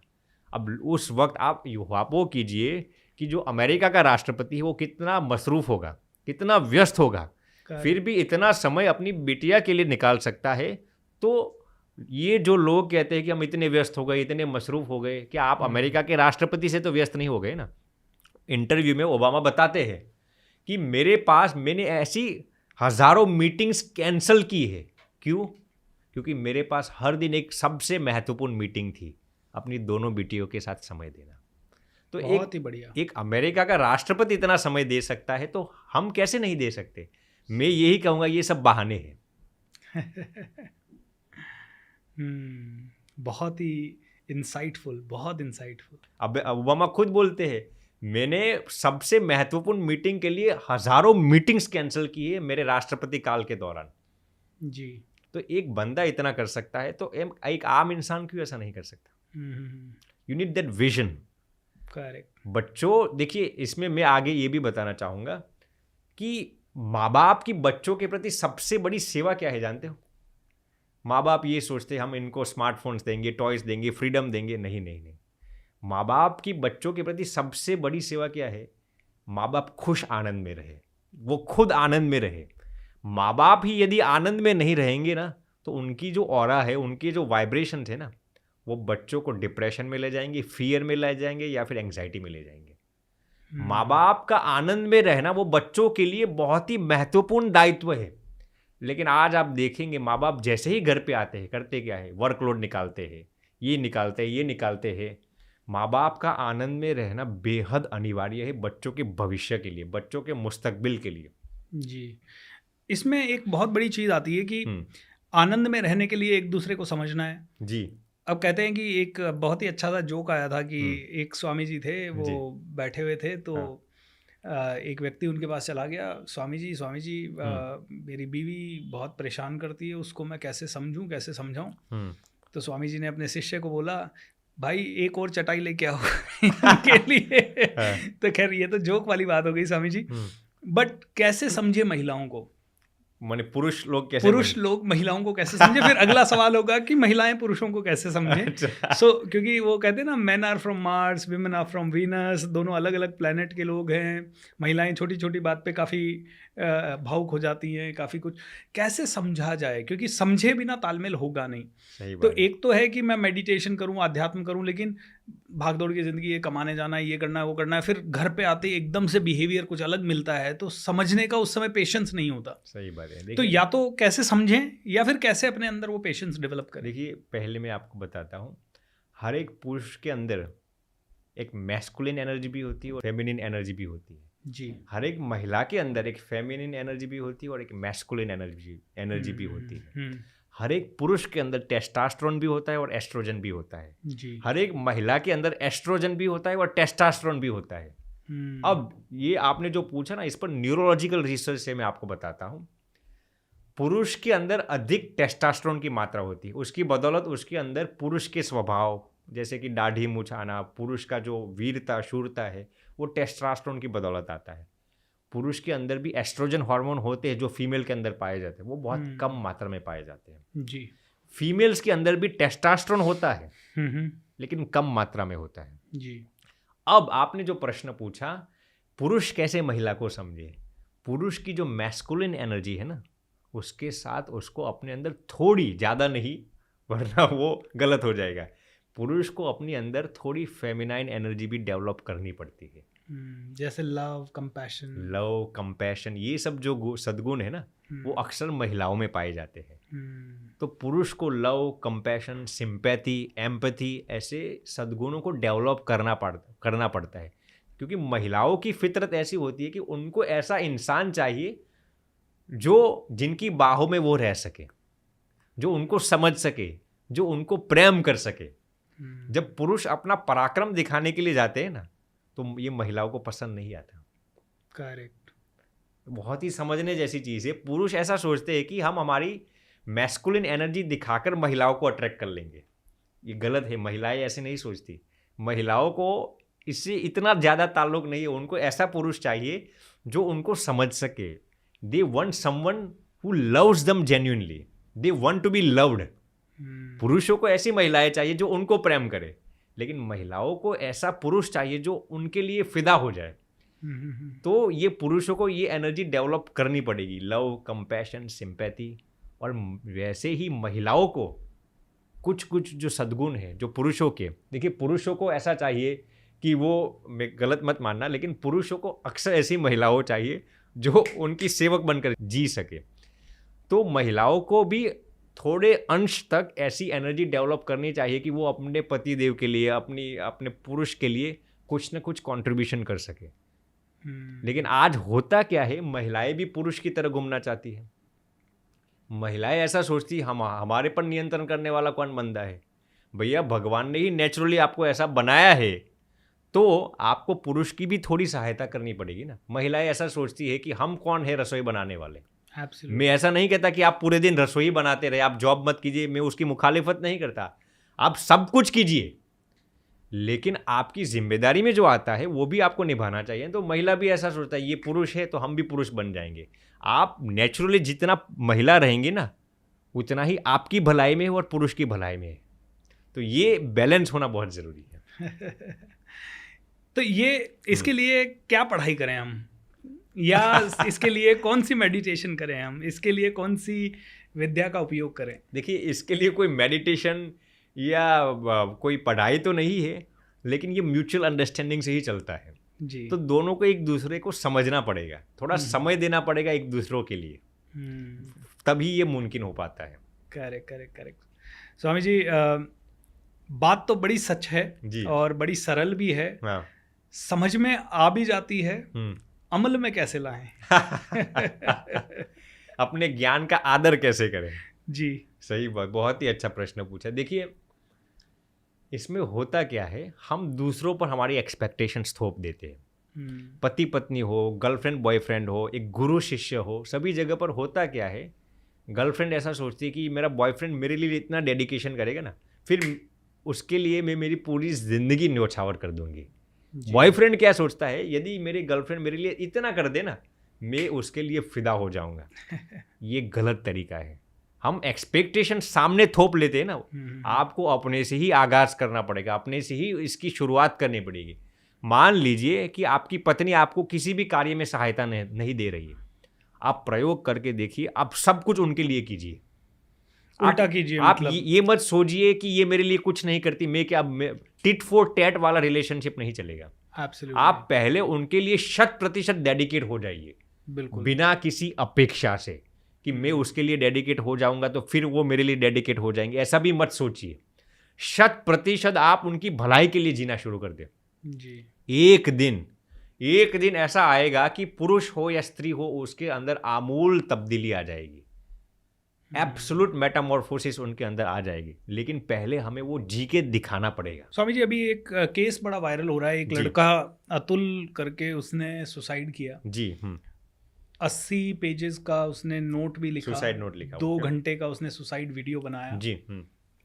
अब उस वक्त आप वो कीजिए कि जो अमेरिका का राष्ट्रपति है वो कितना मसरूफ़ होगा, कितना व्यस्त होगा, फिर भी इतना समय अपनी बिटिया के लिए निकाल सकता है। तो ये जो लोग कहते हैं कि हम इतने व्यस्त हो गए, इतने मसरूफ़ हो गए, क्या आप अमेरिका के राष्ट्रपति से तो व्यस्त नहीं हो गए ना? इंटरव्यू में ओबामा बताते हैं कि मैंने ऐसी हज़ारों मीटिंग्स कैंसिल की है। क्यों? क्योंकि मेरे पास हर दिन एक सबसे महत्वपूर्ण मीटिंग थी, अपनी दोनों बेटियों के साथ समय देना। तो बहुत ही बढ़िया। एक अमेरिका का राष्ट्रपति इतना समय दे सकता है तो हम कैसे नहीं दे सकते? मैं यही कहूँगा ये सब बहाने हैं। बहुत ही इंसाइटफुल, बहुत इंसाइटफुल। अब ओबामा खुद बोलते हैं, मैंने सबसे महत्वपूर्ण मीटिंग के लिए हजारों मीटिंग्स कैंसिल की है मेरे राष्ट्रपति काल के दौरान। जी। तो एक बंदा इतना कर सकता है तो एक आम इंसान क्यों ऐसा नहीं कर सकता? You need that vision. Correct. बच्चों, देखिए इसमें मैं आगे ये भी बताना चाहूँगा कि माँ बाप की बच्चों के प्रति सबसे बड़ी सेवा क्या है जानते हो? माँ बाप ये सोचते हैं हम इनको स्मार्टफोन्स देंगे, टॉयज देंगे, फ्रीडम देंगे। नहीं नहीं नहीं, माँ बाप की बच्चों के प्रति सबसे बड़ी सेवा क्या है? माँ बाप खुश आनंद में रहे, वो खुद आनंद में रहे। माँ बाप ही यदि आनंद में नहीं रहेंगे ना, तो उनकी जो ऑरा है, उनके जो वाइब्रेशन है ना, वो बच्चों को डिप्रेशन में ले जाएंगे, फियर में ले जाएंगे या फिर एंग्जाइटी में ले जाएंगे। माँ बाप का आनंद में रहना वो बच्चों के लिए बहुत ही महत्वपूर्ण दायित्व है। लेकिन आज आप देखेंगे माँ बाप जैसे ही घर पे आते हैं करते क्या है? वर्कलोड निकालते हैं, ये निकालते हैं, ये निकालते हैं। माँ बाप का आनंद में रहना बेहद अनिवार्य है बच्चों के भविष्य के लिए, बच्चों के मुस्तकबिल के लिए। जी। इसमें एक बहुत बड़ी चीज़ आती है कि आनंद में रहने के लिए एक दूसरे को समझना है। जी। अब कहते हैं कि एक बहुत ही अच्छा सा जोक आया था कि एक स्वामी जी थे, वो बैठे हुए थे तो एक व्यक्ति उनके पास चला गया, स्वामी जी मेरी बीवी बहुत परेशान करती है, उसको मैं कैसे समझूं, कैसे समझाऊं? तो स्वामी जी ने अपने शिष्य को बोला, भाई एक और चटाई लेके आओ के लिए। तो खैर ये तो जोक वाली बात हो गई स्वामी जी, बट कैसे समझे महिलाओं को? माने पुरुष लोग महिलाओं को कैसे समझे? फिर अगला सवाल होगा कि महिलाएं पुरुषों को कैसे समझें? क्योंकि वो कहते हैं ना, man are from Mars, women are from Venus, दोनों अलग अलग प्लैनेट के लोग हैं। महिलाएं छोटी छोटी बात पे काफ़ी भावुक हो जाती हैं, काफ़ी कुछ। कैसे समझा जाए? क्योंकि समझे बिना तालमेल होगा नहीं। तो एक तो है कि मैं मेडिटेशन करूं, अध्यात्म करूं, लेकिन भागदौड़ की ज़िंदगी है, कमाने जाना है, ये करना है, वो करना है, फिर घर पे आते ही एकदम से बिहेवियर कुछ अलग मिलता है, तो समझने का उस समय पेशेंस नहीं होता। सही बात है। तो या तो कैसे समझें या फिर कैसे अपने अंदर वो पेशेंस डेवलप करें? देखिए, पहले मैं आपको बताता हूँ, हर एक पुरुष के अंदर एक मैस्कुलिन एनर्जी भी होती है और फेमिनिन एनर्जी भी होती है। जी। हर एक महिला के अंदर एक फेमिनिन एनर्जी भी होती है और एक मैस्कुलिन एनर्जी भी होती है। हर एक पुरुष के अंदर टेस्टोस्टेरोन भी होता है और एस्ट्रोजन भी होता है। जी। हर एक महिला के अंदर एस्ट्रोजन भी होता है और टेस्टोस्टेरोन भी होता है। अब ये आपने जो पूछा ना, इस पर न्यूरोलॉजिकल रिसर्च से मैं आपको बताता हूँ। पुरुष के अंदर अधिक टेस्टोस्टेरोन की मात्रा होती है, उसकी बदौलत उसके अंदर पुरुष के स्वभाव, जैसे कि दाढ़ी मूंछ आना, पुरुष का जो वीरता शूरता है, वो टेस्टोस्टेरोन की बदौलत आता है। पुरुष के अंदर भी एस्ट्रोजन हार्मोन होते हैं जो फीमेल के अंदर पाए जाते हैं, वो बहुत कम मात्रा में पाए जाते हैं। जी। फीमेल्स के अंदर भी टेस्टोस्टेरोन होता है लेकिन कम मात्रा में होता है। जी। अब आपने जो प्रश्न पूछा, पुरुष कैसे महिला को समझे? पुरुष की जो मैस्कुलिन एनर्जी है ना, उसके साथ उसको अपने अंदर थोड़ी, ज़्यादा नहीं वरना वो गलत हो जाएगा, पुरुष को अपने अंदर थोड़ी फेमिनाइन एनर्जी भी डेवलप करनी पड़ती है। जैसे लव, कंपैशन, ये सब जो सद्गुण है ना, वो अक्सर महिलाओं में पाए जाते हैं। तो पुरुष को लव, कंपैशन, सिंपैथी, एम्पैथी, ऐसे सद्गुणों को डेवलप करना पड़ता है, क्योंकि महिलाओं की फितरत ऐसी होती है कि उनको ऐसा इंसान चाहिए जो जिनकी बाहों में वो रह सके, जो उनको समझ सके, जो उनको प्रेम कर सके। जब पुरुष अपना पराक्रम दिखाने के लिए जाते हैं ना, तो ये महिलाओं को पसंद नहीं आता। करेक्ट। बहुत ही समझने जैसी चीज़ है। पुरुष ऐसा सोचते हैं कि हम हमारी मैस्कुलिन एनर्जी दिखाकर महिलाओं को अट्रैक्ट कर लेंगे। ये गलत है, महिलाएं ऐसे नहीं सोचती। महिलाओं को इससे इतना ज़्यादा ताल्लुक नहीं है। उनको ऐसा पुरुष चाहिए जो उनको समझ सके। They want someone who loves them genuinely, they want to be loved. पुरुषों को ऐसी महिलाएं चाहिए जो उनको प्रेम करे, लेकिन महिलाओं को ऐसा पुरुष चाहिए जो उनके लिए फिदा हो जाए। तो ये पुरुषों को ये एनर्जी डेवलप करनी पड़ेगी, लव, कंपैशन, सिंपैथी। और वैसे ही महिलाओं को कुछ कुछ जो सद्गुण है जो पुरुषों के, देखिए पुरुषों को ऐसा चाहिए कि वो, मैं गलत मत मानना, लेकिन पुरुषों को अक्सर ऐसी महिलाओं चाहिए जो उनकी सेवक बनकर जी सके। तो महिलाओं को भी थोड़े अंश तक ऐसी एनर्जी डेवलप करनी चाहिए कि वो अपने पति देव के लिए, अपने पुरुष के लिए कुछ ना कुछ कंट्रीब्यूशन कर सके। लेकिन आज होता क्या है, महिलाएं भी पुरुष की तरह घूमना चाहती है। महिलाएं ऐसा सोचती है हमारे पर नियंत्रण करने वाला कौन बंदा है। भैया भगवान ने ही नेचुरली आपको ऐसा बनाया है, तो आपको पुरुष की भी थोड़ी सहायता करनी पड़ेगी ना। महिलाएं ऐसा सोचती है कि हम कौन है रसोई बनाने वाले। Absolutely. मैं ऐसा नहीं कहता कि आप पूरे दिन रसोई बनाते रहे, आप जॉब मत कीजिए, मैं उसकी मुखालिफत नहीं करता। आप सब कुछ कीजिए, लेकिन आपकी जिम्मेदारी में जो आता है वो भी आपको निभाना चाहिए। तो महिला भी ऐसा सोचता है ये पुरुष है तो हम भी पुरुष बन जाएंगे। आप नेचुरली जितना महिला रहेंगे ना, उतना ही आपकी भलाई में है और पुरुष की भलाई में है। तो ये बैलेंस होना बहुत ज़रूरी है। तो ये इसके लिए क्या पढ़ाई करें हम, या इसके लिए कौन सी मेडिटेशन करें हम, इसके लिए कौन सी विद्या का उपयोग करें? देखिए, इसके लिए कोई मेडिटेशन या कोई पढ़ाई तो नहीं है, लेकिन ये म्यूचुअल अंडरस्टैंडिंग से ही चलता है जी। तो दोनों को एक दूसरे को समझना पड़ेगा, थोड़ा समय देना पड़ेगा एक दूसरों के लिए, तभी ये मुमकिन हो पाता है। करेक्ट। स्वामी जी, बात तो बड़ी सच है जी। और बड़ी सरल भी है। हाँ। समझ में आ भी जाती है, अमल में कैसे लाएं? अपने ज्ञान का आदर कैसे करें? जी, सही बात, बहुत ही अच्छा प्रश्न पूछा। देखिए, इसमें होता क्या है, हम दूसरों पर हमारी एक्सपेक्टेशंस थोप देते हैं। पति पत्नी हो, गर्लफ्रेंड बॉयफ्रेंड हो, एक गुरु शिष्य हो, सभी जगह पर होता क्या है, गर्लफ्रेंड ऐसा सोचती है कि मेरा बॉयफ्रेंड मेरे लिए इतना डेडिकेशन करेगा ना, फिर उसके लिए मैं मेरी पूरी ज़िंदगी न्योछावर कर दूंगी। बॉयफ्रेंड क्या सोचता है, यदि मेरी गर्लफ्रेंड मेरे लिए इतना कर दे ना, मैं उसके लिए फिदा हो जाऊंगा। ये गलत तरीका है। हम एक्सपेक्टेशन सामने थोप लेते हैं ना, आपको अपने से ही आगाज़ करना पड़ेगा, अपने से ही इसकी शुरुआत करनी पड़ेगी। मान लीजिए कि आपकी पत्नी आपको किसी भी कार्य में सहायता नहीं दे रही है, आप प्रयोग करके देखिए, आप सब कुछ उनके लिए कीजिए, उल्टा कीजिए। आप ये मत सोचिए कि ये मेरे लिए कुछ नहीं करती, मैं क्या, टिट फॉर टैट वाला रिलेशनशिप नहीं चलेगा। Absolutely. आप पहले उनके लिए 100% डेडिकेट हो जाइए, बिल्कुल, बिना किसी अपेक्षा से कि मैं उसके लिए डेडिकेट हो जाऊंगा तो फिर वो मेरे लिए डेडिकेट हो जाएंगे। ऐसा भी मत सोचिए। 100% आप उनकी भलाई के लिए जीना शुरू कर दें जी। एक दिन ऐसा आएगा कि पुरुष हो या स्त्री हो, उसके अंदर आमूल तब्दीली आ जाएगी, एब्सोल्यूट मेटामॉर्फोसिस उनके अंदर आ जाएगी। लेकिन पहले हमें वो जी के दिखाना पड़ेगा। स्वामी जी, अभी एक केस बड़ा वायरल हो रहा है, एक लड़का अतुल करके उसने सुसाइड किया जी। 80 पेजेस का उसने नोट भी लिखा, सुसाइड नोट लिखा, 2 घंटे का उसने सुसाइड वीडियो बनाया जी।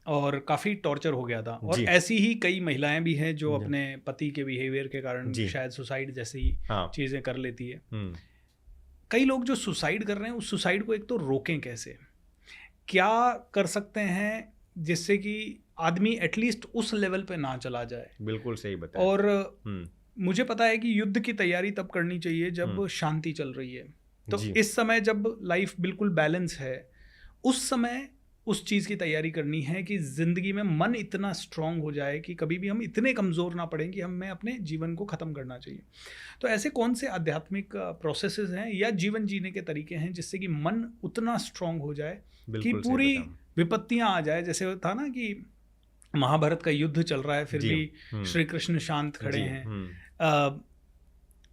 और काफ़ी टॉर्चर हो गया था। और ऐसी ही कई महिलाएं भी हैं जो अपने पति के बिहेवियर के कारण शायद सुसाइड जैसी चीज़ें कर लेती है। कई लोग जो सुसाइड कर रहे हैं, उस सुसाइड को एक तो रोकें कैसे, क्या कर सकते हैं जिससे कि आदमी एटलीस्ट उस लेवल पे ना चला जाए? बिल्कुल सही बताया। और मुझे पता है कि युद्ध की तैयारी तब करनी चाहिए जब शांति चल रही है। तो इस समय जब लाइफ बिल्कुल बैलेंस है, उस समय उस चीज़ की तैयारी करनी है कि ज़िंदगी में मन इतना स्ट्रांग हो जाए कि कभी भी हम इतने कमज़ोर ना पड़ें कि हमें अपने जीवन को ख़त्म करना चाहिए। तो ऐसे कौन से आध्यात्मिक प्रोसेसेस हैं या जीवन जीने के तरीके हैं जिससे कि मन उतना स्ट्रांग हो जाए कि पूरी विपत्तियाँ आ जाए? जैसे था ना कि महाभारत का युद्ध चल रहा है, फिर भी श्री कृष्ण शांत खड़े हैं।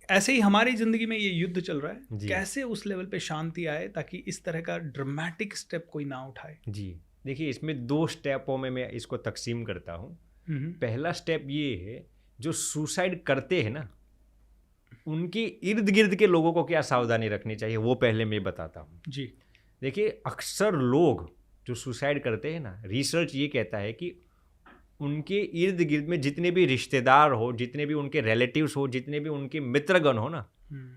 ऐसे ही हमारी ज़िंदगी में ये युद्ध चल रहा है, कैसे उस लेवल पे शांति आए ताकि इस तरह का ड्रामेटिक स्टेप कोई ना उठाए? जी देखिए, इसमें 2 स्टेपों में मैं इसको तकसीम करता हूँ। पहला स्टेप ये है, जो सुसाइड करते हैं ना, उनके इर्द गिर्द के लोगों को क्या सावधानी रखनी चाहिए, वो पहले मैं बताता हूँ। जी देखिए, अक्सर लोग जो सुसाइड करते हैं ना, रिसर्च ये कहता है कि उनके इर्द गिर्द में जितने भी रिश्तेदार हो, जितने भी उनके रिलेटिव्स हो, जितने भी उनके मित्रगण हो ना,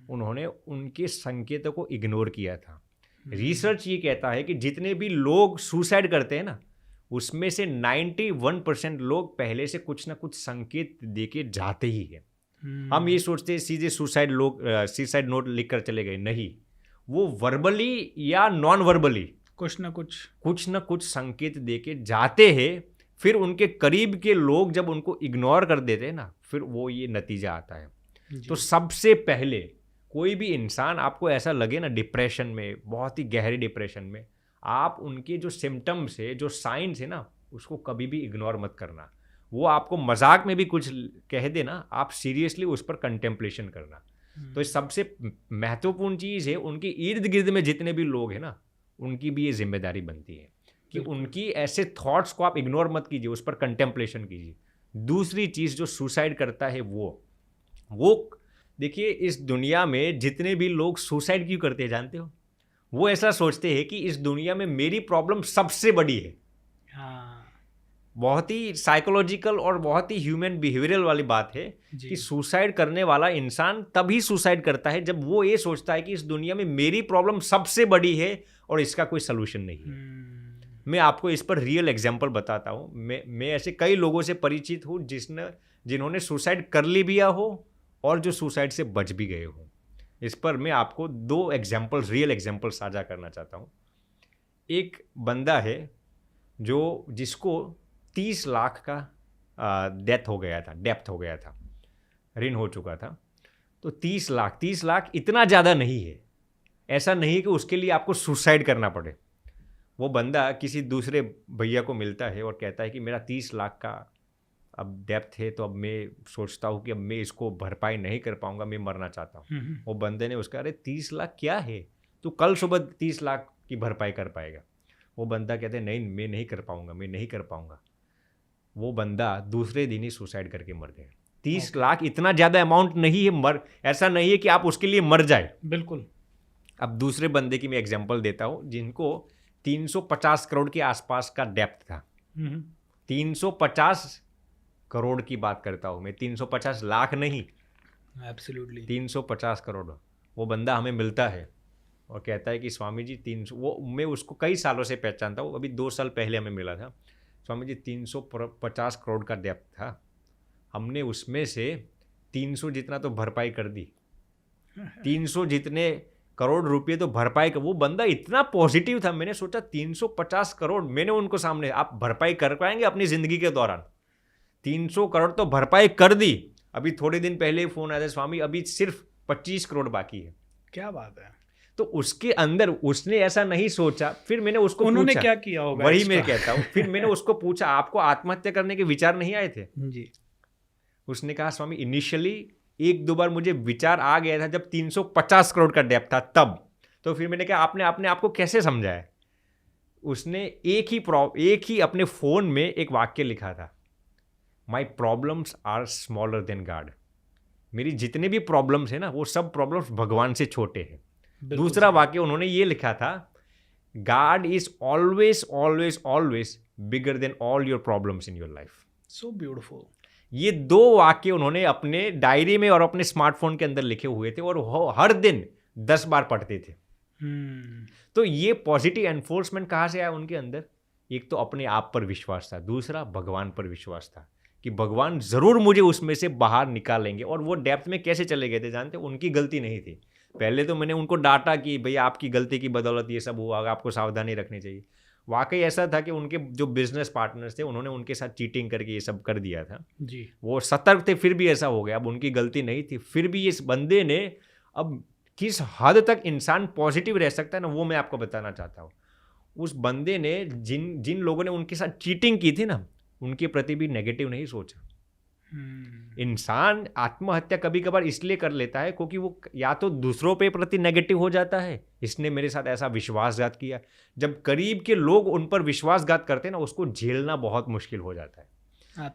उन्होंने उनके संकेतों को इग्नोर किया था। रिसर्च ये कहता है कि जितने भी लोग सुसाइड करते हैं ना, उसमें से 91% लोग पहले से कुछ ना कुछ संकेत देके जाते ही हैं। हम ये सोचते हैं सीधे सुसाइड नोट लिख कर चले गए, नहीं, वो वर्बली या नॉन वर्बली कुछ ना कुछ संकेत देके जाते हैं। फिर उनके करीब के लोग जब उनको इग्नोर कर देते हैं ना, फिर वो ये नतीजा आता है। तो सबसे पहले कोई भी इंसान, आपको ऐसा लगे ना डिप्रेशन में, बहुत ही गहरी डिप्रेशन में, आप उनके जो सिम्टम्स है, जो साइंस है ना, उसको कभी भी इग्नोर मत करना। वो आपको मजाक में भी कुछ कह दे ना, आप सीरियसली उस पर कंटेम्पलेशन करना। तो इस सबसे महत्वपूर्ण चीज़ है, उनके इर्द गिर्द में जितने भी लोग हैं ना, उनकी भी ये जिम्मेदारी बनती है कि उनकी ऐसे थॉट्स को आप इग्नोर मत कीजिए, उस पर कंटेम्पलेशन कीजिए। दूसरी चीज़, जो सुसाइड करता है वो देखिए, इस दुनिया में जितने भी लोग सुसाइड क्यों करते हैं जानते हो? वो ऐसा सोचते हैं कि इस दुनिया में मेरी प्रॉब्लम सबसे बड़ी है। हाँ बहुत ही साइकोलॉजिकल और बहुत ही ह्यूमन बिहेवियरल वाली बात है कि सुसाइड करने वाला इंसान तभी सुसाइड करता है जब वो ये सोचता है कि इस दुनिया में मेरी प्रॉब्लम सबसे बड़ी है और इसका कोई सलूशन नहीं है। मैं आपको इस पर रियल एग्जांपल बताता हूँ। मैं ऐसे कई लोगों से परिचित हूँ जिन्होंने सुसाइड कर ली भी हो और जो सुसाइड से बच भी गए हो। इस पर मैं आपको 2 एग्जाम्पल, रियल एग्जाम्पल साझा करना चाहता हूँ। एक बंदा है जिसको 30 लाख का डेप्थ हो गया था, ऋण हो चुका था। तो 30 लाख इतना ज़्यादा नहीं है। ऐसा नहीं कि उसके लिए आपको सुसाइड करना पड़े। वो बंदा किसी दूसरे भैया को मिलता है और कहता है कि मेरा 30 लाख का अब डेप्थ है, तो अब मैं सोचता हूँ कि अब मैं इसको भरपाई नहीं कर पाऊंगा, मैं मरना चाहता हूँ। वो बंदे ने उसका, अरे 30 लाख क्या है, तू कल सुबह 30 लाख की भरपाई कर पाएगा। वो बंदा कहते नहीं, मैं नहीं कर पाऊंगा। वो बंदा दूसरे दिन ही सुसाइड करके मर गया। 30 लाख इतना ज़्यादा अमाउंट नहीं है, ऐसा नहीं है कि आप उसके लिए मर जाए। बिल्कुल। अब दूसरे बंदे की मैं एग्जांपल देता हूँ, जिनको 350 करोड़ के आसपास का डेप्थ था। 350 करोड़ की बात करता हूँ मैं, 350 लाख नहीं। एब्सोल्युटली 350 करोड़। वो बंदा हमें मिलता है और कहता है कि स्वामी जी 300, मैं उसको कई सालों से पहचानता हूँ, अभी 2 साल पहले हमें मिला था। स्वामी जी 350 करोड़ का डेप्थ था, हमने उसमें से 300 जितना तो भरपाई कर दी। 300 जितने करोड़ रुपए तो भरपाई कर। वो बंदा इतना पॉजिटिव था, मैंने सोचा 350 करोड़, मैंने उनको सामने, आप भरपाई कर पाएंगे अपनी ज़िंदगी के दौरान? 300 करोड़ तो भरपाई कर दी। अभी थोड़े दिन पहले फ़ोन आया था, स्वामी अभी सिर्फ 25 करोड़ बाकी है। क्या बात है। तो उसके अंदर उसने ऐसा नहीं सोचा। फिर मैंने उसको उन्होंने पूछा, क्या किया होगा? वही मैं कहता हूँ। फिर मैंने उसको पूछा, आपको आत्महत्या करने के विचार नहीं आए थे? जी। उसने कहा स्वामी इनिशियली 1-2 बार मुझे विचार आ गया था जब 350 करोड़ का डेप्थ था तब। तो फिर मैंने कहा आपने अपने आप को कैसे समझाया? उसने एक ही अपने फ़ोन में एक वाक्य लिखा था, my problems are smaller than God. मेरी जितने भी प्रॉब्लम्स है ना, वो सब प्रॉब्लम्स भगवान से छोटे हैं। दूसरा वाक्य उन्होंने ये लिखा था, God is always always always bigger than all your problems in your life. So beautiful. ये 2 वाक्य उन्होंने अपने डायरी में और अपने स्मार्टफोन के अंदर लिखे हुए थे और हर दिन 10 बार पढ़ते थे। तो ये पॉजिटिव एनफोर्समेंट कहाँ से आया उनके अंदर? एक तो अपने आप पर विश्वास था, दूसरा भगवान पर विश्वास था कि भगवान ज़रूर मुझे उसमें से बाहर निकालेंगे। और वो डेप्थ में कैसे चले गए थे जानते? उनकी गलती नहीं थी। पहले तो मैंने उनको डांटा कि भैया आपकी गलती की बदौलत ये सब हुआ, आपको सावधानी रखनी चाहिए। वाकई ऐसा था कि उनके जो बिजनेस पार्टनर्स थे उन्होंने उनके साथ चीटिंग करके ये सब कर दिया था जी। वो सतर्क थे, फिर भी ऐसा हो गया। अब उनकी गलती नहीं थी, फिर भी इस बंदे ने, अब किस हद तक इंसान पॉजिटिव रह सकता है ना, वो मैं आपको बताना चाहता हूँ। उस बंदे ने जिन लोगों ने उनके साथ चीटिंग की थी ना, उनके प्रति भी नेगेटिव नहीं सोचा। इंसान आत्महत्या कभी कभार इसलिए कर लेता है क्योंकि वो या तो दूसरों पे प्रति नेगेटिव हो जाता है, इसने मेरे साथ ऐसा विश्वासघात किया। जब करीब के लोग उन पर विश्वासघात करते हैं ना, उसको झेलना बहुत मुश्किल हो जाता है।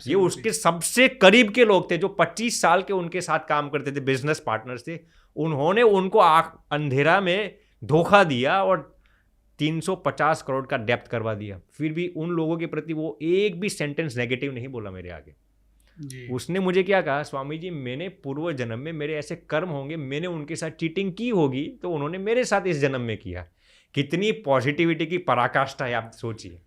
ये उसके सबसे करीब के लोग थे जो 25 साल के उनके साथ काम करते थे, बिजनेस पार्टनर्स थे। उन्होंने उनको अंधेरा में धोखा दिया और 350 करोड़ का डेप्थ करवा दिया। फिर भी उन लोगों के प्रति वो एक भी सेंटेंस नेगेटिव नहीं बोला मेरे आगे जी। उसने मुझे क्या कहा, स्वामी जी मैंने पूर्व जन्म में मेरे ऐसे कर्म होंगे, मैंने उनके साथ चीटिंग की होगी तो उन्होंने मेरे साथ इस जन्म में किया। कितनी पॉजिटिविटी की पराकाष्ठा है, आप सोचिए।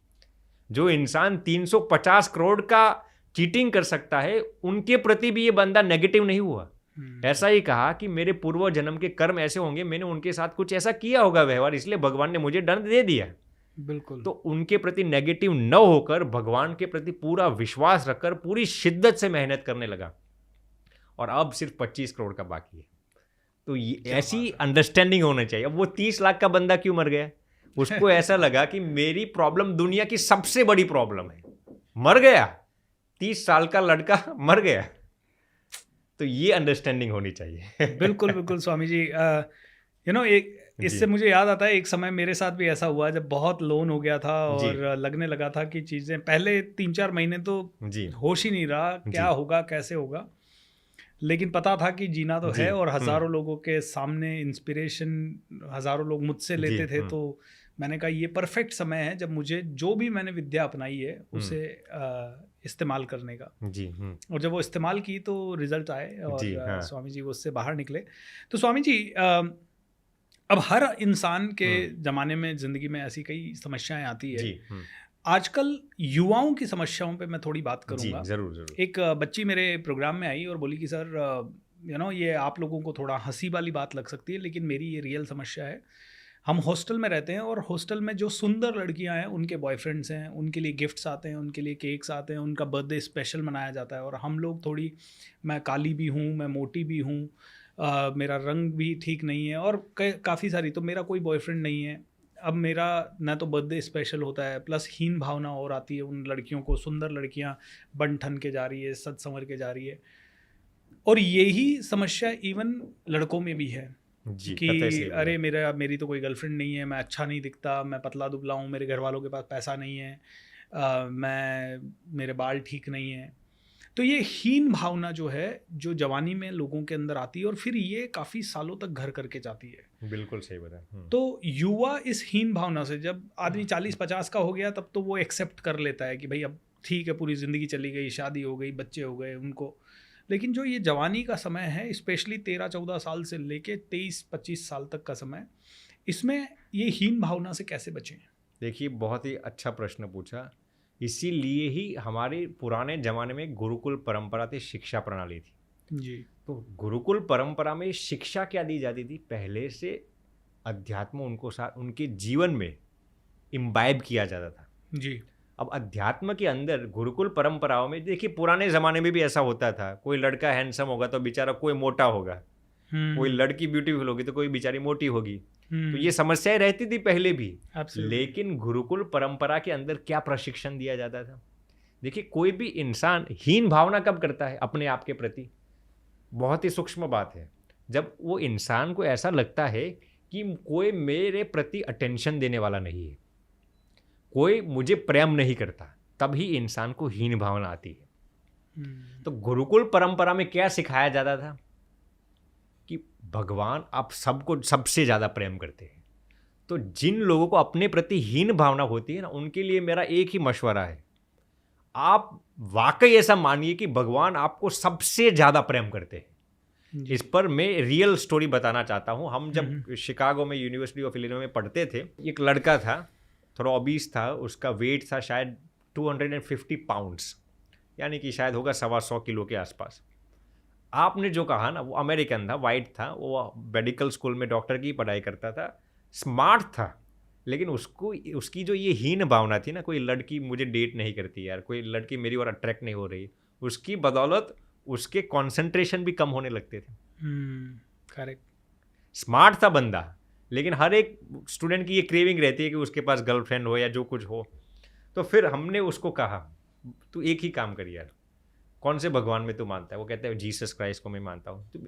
जो इंसान 350 करोड़ का चीटिंग कर सकता है, उनके प्रति भी ये बंदा नेगेटिव नहीं हुआ। ऐसा ही कहा कि मेरे पूर्व जन्म के कर्म ऐसे होंगे, मैंने उनके साथ कुछ ऐसा किया होगा व्यवहार, इसलिए भगवान ने मुझे दंड दे दिया। बिल्कुल। तो उनके प्रति नेगेटिव न होकर भगवान के प्रति पूरा विश्वास रखकर पूरी शिद्दत से मेहनत करने लगा और अब सिर्फ 25 करोड़ का बाकी है। तो ये ऐसी अंडरस्टैंडिंग होना चाहिए। अब वो 30 लाख का बंदा क्यों मर गया? उसको ऐसा लगा कि मेरी प्रॉब्लम दुनिया की सबसे बड़ी प्रॉब्लम है, मर गया, 30 साल का लड़का मर गया। तो ये अंडरस्टैंडिंग होनी चाहिए। बिल्कुल बिल्कुल स्वामी जी। एक इससे मुझे याद आता है, एक समय मेरे साथ भी ऐसा हुआ जब बहुत लोन हो गया था और लगने लगा था कि चीज़ें, पहले 3-4 महीने तो होश ही नहीं रहा क्या होगा कैसे होगा, लेकिन पता था कि जीना तो है। और हज़ारों लोगों के सामने इंस्पिरेशन हज़ारों लोग मुझसे लेते थे, तो मैंने कहा ये परफेक्ट समय है जब मुझे जो भी मैंने विद्या अपनाई है उसे इस्तेमाल करने का। और जब वो इस्तेमाल की तो रिजल्ट आए और स्वामी जी वो उससे बाहर निकले। तो स्वामी जी अब हर इंसान के ज़माने में ज़िंदगी में ऐसी कई समस्याएं आती है। आजकल युवाओं की समस्याओं पे मैं थोड़ी बात करूंगा। जरूर। एक बच्ची मेरे प्रोग्राम में आई और बोली कि सर ये आप लोगों को थोड़ा हंसी वाली बात लग सकती है, लेकिन मेरी ये रियल समस्या है। हम हॉस्टल में रहते हैं और हॉस्टल में जो सुंदर लड़कियां हैं उनके बॉयफ्रेंड्स हैं, उनके लिए गिफ्ट्स आते हैं, उनके लिए केक्स आते हैं, उनका बर्थडे स्पेशल मनाया जाता है। और हम लोग थोड़ी, मैं काली भी हूँ, मैं मोटी भी हूँ, मेरा रंग भी ठीक नहीं है और काफ़ी सारी, तो मेरा कोई बॉयफ्रेंड नहीं है। अब मेरा ना तो बर्थडे स्पेशल होता है, प्लस हीन भावना और आती है उन लड़कियों को। सुंदर लड़कियाँ बन ठन के जा रही है, सज संवर के जा रही है। और यही समस्या इवन लड़कों में भी है कि अरे मेरी तो कोई गर्लफ्रेंड नहीं है, मैं अच्छा नहीं दिखता, मैं पतला दुबला हूँ, मेरे घर वालों के पास पैसा नहीं है, मेरे बाल ठीक नहीं है। तो ये हीन भावना जो है, जो जवानी में लोगों के अंदर आती है और फिर ये काफ़ी सालों तक घर करके जाती है। बिल्कुल सही बताया। तो युवा इस हीन भावना से, जब आदमी 40-50 का हो गया तब तो वो एक्सेप्ट कर लेता है कि भाई अब ठीक है, पूरी ज़िंदगी चली गई, शादी हो गई, बच्चे हो गए उनको। लेकिन जो ये जवानी का समय है, स्पेशली 13-14 साल से लेके 23-25 साल तक का समय, इसमें ये हीन भावना से कैसे बचें? देखिए, बहुत ही अच्छा प्रश्न पूछा। इसीलिए ही हमारे पुराने ज़माने में गुरुकुल परंपरा थी, शिक्षा प्रणाली थी जी। तो गुरुकुल परंपरा में शिक्षा क्या दी जाती थी? पहले से अध्यात्म उनको साथ उनके जीवन में इम्बाइब किया जाता था जी। अब अध्यात्म के अंदर गुरुकुल परंपराओं में देखिए, पुराने ज़माने में भी ऐसा होता था। कोई लड़का हैंडसम होगा तो बेचारा कोई मोटा होगा, कोई लड़की ब्यूटीफुल होगी तो कोई बेचारी मोटी होगी। तो ये समस्याएं रहती थी पहले भी। लेकिन गुरुकुल परंपरा के अंदर क्या प्रशिक्षण दिया जाता था? देखिए, कोई भी इंसान हीन भावना कब करता है अपने आप के प्रति? बहुत ही सूक्ष्म बात है। जब वो इंसान को ऐसा लगता है कि कोई मेरे प्रति अटेंशन देने वाला नहीं है, कोई मुझे प्रेम नहीं करता, तभी इंसान को हीन भावना आती है। तो गुरुकुल परंपरा में क्या सिखाया जाता था कि भगवान आप सबको सबसे ज़्यादा प्रेम करते हैं। तो जिन लोगों को अपने प्रति हीन भावना होती है ना, उनके लिए मेरा एक ही मशवरा है, आप वाकई ऐसा मानिए कि भगवान आपको सबसे ज़्यादा प्रेम करते हैं। इस पर मैं रियल स्टोरी बताना चाहता हूँ। हम जब शिकागो में यूनिवर्सिटी ऑफ इलिनॉय में पढ़ते थे, एक लड़का था, थोड़ा ओबीस था, उसका वेट था शायद 250 पाउंड्स, यानी कि शायद होगा 125 किलो के आसपास। आपने जो कहा ना, वो अमेरिकन था, वाइट था, वो मेडिकल स्कूल में डॉक्टर की पढ़ाई करता था, स्मार्ट था। लेकिन उसकी जो ये हीन भावना थी ना, कोई लड़की मुझे डेट नहीं करती यार, कोई लड़की मेरी ओर अट्रैक्ट नहीं हो रही, उसकी बदौलत उसके कंसंट्रेशन भी कम होने लगते थे। करेक्ट। स्मार्ट था बंदा, लेकिन हर एक स्टूडेंट की ये क्रेविंग रहती है कि उसके पास गर्लफ्रेंड हो या जो कुछ हो। तो फिर हमने उसको कहा, तू एक ही काम कर यार, कौन से भगवान में तू मानता है? वो कहते हैं जीसस क्राइस्ट को मैं मानता हूँ। तो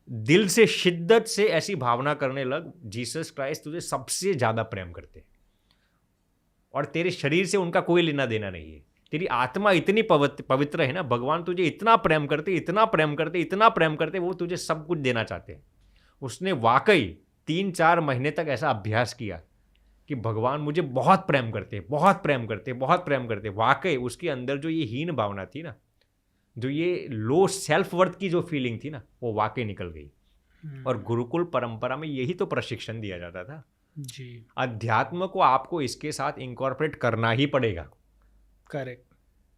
दिल से, शिद्दत से ऐसी भावना करने लग, जीसस क्राइस्ट तुझे सबसे ज़्यादा प्रेम करते हैं और तेरे शरीर से उनका कोई लेना देना नहीं है। तेरी आत्मा इतनी पवित्र है ना, भगवान तुझे इतना प्रेम करते, इतना प्रेम करते, इतना प्रेम करते, वो तुझे सब कुछ देना चाहते हैं। उसने वाकई 3-4 महीने तक ऐसा अभ्यास किया कि भगवान मुझे बहुत प्रेम करते, बहुत प्रेम करते, बहुत प्रेम करते। वाकई उसके अंदर जो ये हीन भावना थी ना, जो ये लो सेल्फ वर्थ की जो फीलिंग थी ना, वो वाकई निकल गई। और गुरुकुल परंपरा में यही तो प्रशिक्षण दिया जाता था जी। अध्यात्म को आपको इसके साथ इंकॉर्पोरेट करना ही पड़ेगा। करेक्ट।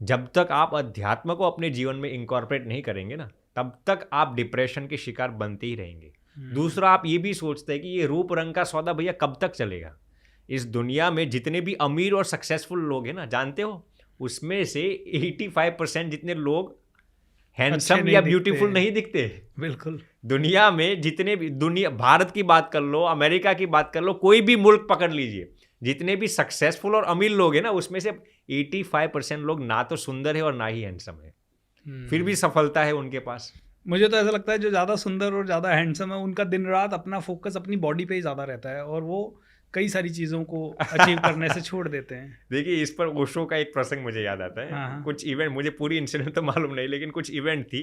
जब तक आप अध्यात्म को अपने जीवन में इंकॉर्पोरेट नहीं करेंगे ना, तब तक आप डिप्रेशन के शिकार बनते ही रहेंगे। दूसरा, आप ये भी सोचते हैं कि ये रूप रंग का सौदा भैया कब तक चलेगा? इस दुनिया में जितने भी अमीर और सक्सेसफुल लोग हैं ना, जानते हो, उसमें से 85% जितने लोग हैंडसम या ब्यूटीफुल नहीं दिखते। बिल्कुल। दुनिया में जितने भी, भारत की बात कर लो, अमेरिका की बात कर लो, कोई भी मुल्क पकड़ लीजिए, जितने भी सक्सेसफुल और अमीर लोग हैं ना, उसमें से 85% लोग ना तो सुंदर है और ना ही हैंडसम है, फिर भी सफलता है उनके पास। मुझे तो ऐसा लगता है जो ज़्यादा सुंदर और ज़्यादा हैंडसम है उनका दिन रात अपना फोकस अपनी बॉडी पे ही ज़्यादा रहता है और वो कई सारी चीज़ों को अचीव करने से छोड़ देते हैं। देखिए, इस पर ओशो का एक प्रसंग मुझे याद आता है। हाँ। कुछ इवेंट, मुझे पूरी इंसिडेंट तो मालूम नहीं, लेकिन कुछ इवेंट थी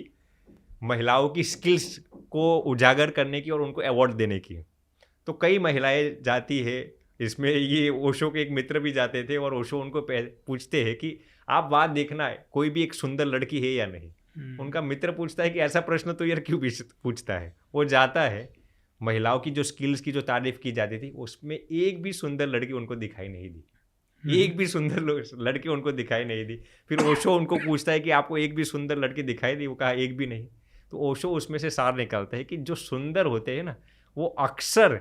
महिलाओं की स्किल्स को उजागर करने की और उनको अवार्ड देने की। तो कई महिलाएं जाती है इसमें, ये ओशो के एक मित्र भी जाते थे और ओशो उनको पूछते हैं कि आप बात देखना है, कोई भी एक सुंदर लड़की है या नहीं। उनका मित्र पूछता है कि ऐसा प्रश्न तो यार क्यों पूछता है। वो जाता है, महिलाओं की जो स्किल्स की जो तारीफ की जाती थी उसमें एक भी सुंदर लड़की उनको दिखाई नहीं दी, एक भी सुंदर लड़की उनको दिखाई नहीं दी। फिर ओशो उनको पूछता है कि आपको एक भी सुंदर लड़की दिखाई दी? वो कहा एक भी नहीं। तो ओशो उसमें से सार निकालता है कि जो सुंदर होते हैं ना, वो अक्सर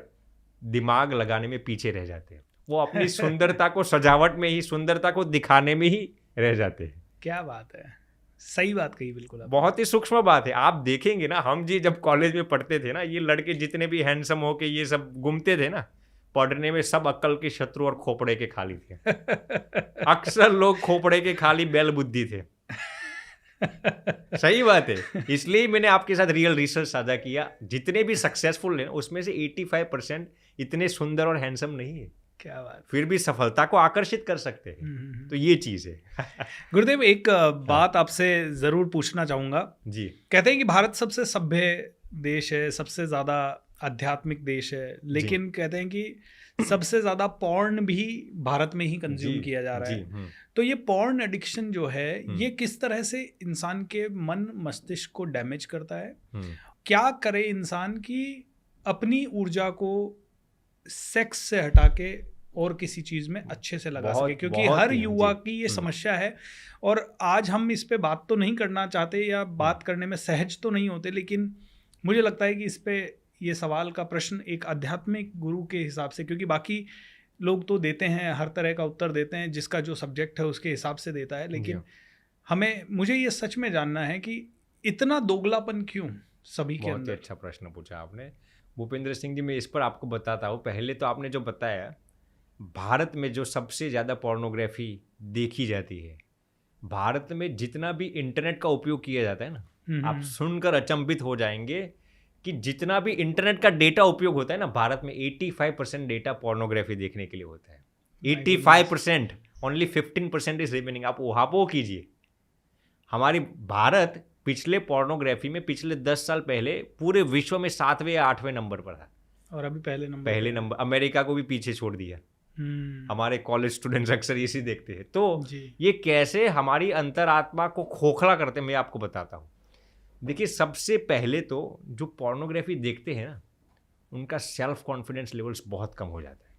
दिमाग लगाने में पीछे रह जाते हैं, वो अपनी सुंदरता को सजावट में ही, सुंदरता को दिखाने में ही रह जाते हैं। क्या बात है, सही बात कही बिल्कुल आप। बहुत ही सूक्ष्म बात है। आप देखेंगे ना, हम जी जब कॉलेज में पढ़ते थे ना, ये लड़के जितने भी हैंडसम होके ये सब घूमते थे ना, पढ़ने में सब अक्ल के शत्रु और खोपड़े के खाली थे। अक्सर लोग खोपड़े के खाली बैल बुद्धि थे। सही बात है, इसलिए मैंने आपके साथ रियल रिसर्च साझा किया। जितने भी सक्सेसफुल हैं उसमें से 85% इतने सुंदर और हैंडसम नहीं है, क्या बात, फिर भी सफलता को आकर्षित कर सकते हैं। तो ये चीज है। गुरुदेव एक बात आपसे जरूर पूछना चाहूंगा जी। कहते हैं कि भारत सबसे सभ्य देश है, सबसे ज्यादा आध्यात्मिक देश है, लेकिन कहते हैं कि सबसे ज्यादा पॉर्न भी भारत में ही कंज्यूम किया जा रहा है। तो ये पॉर्न एडिक्शन जो है ये किस तरह से इंसान के मन मस्तिष्क को डैमेज करता है? क्या करे इंसान कि अपनी ऊर्जा को सेक्स से हटा के और किसी चीज में अच्छे से लगा सके? क्योंकि हर युवा की ये समस्या है और आज हम इस पे बात तो नहीं करना चाहते या बात करने में सहज तो नहीं होते, लेकिन मुझे लगता है कि इस पे ये सवाल का प्रश्न एक आध्यात्मिक गुरु के हिसाब से, क्योंकि बाकी लोग तो देते हैं, हर तरह का उत्तर देते हैं, जिसका जो सब्जेक्ट है उसके हिसाब से देता है, लेकिन मुझे ये सच में जानना है कि इतना दोगलापन क्यों सभी के अंदर? बहुत अच्छा प्रश्न पूछा आपने भूपेंद्र सिंह जी। मैं इस पर आपको बताता हूँ। पहले तो आपने जो बताया, भारत में जो सबसे ज़्यादा पोर्नोग्राफी देखी जाती है, भारत में जितना भी इंटरनेट का उपयोग किया जाता है ना, आप सुनकर अचंभित हो जाएंगे कि जितना भी इंटरनेट का डेटा उपयोग होता है ना, भारत में 85% डेटा पोर्नोग्राफी देखने के लिए होता है। 85%, ओनली 15% इज रिमेनिंग। आप वहापो कीजिए। हमारी भारत पिछले पोर्नोग्राफी में पिछले 10 साल पहले पूरे विश्व में 7वें या 8वें नंबर पर था, और अभी पहले नंबर अमेरिका को भी पीछे छोड़ दिया। हमारे कॉलेज स्टूडेंट्स अक्सर इसी देखते हैं। तो ये कैसे हमारी अंतरात्मा को खोखला करते हैं, मैं आपको बताता हूँ। देखिए, सबसे पहले तो जो पोर्नोग्राफी देखते हैं ना, उनका सेल्फ कॉन्फिडेंस लेवल्स बहुत कम हो जाता है।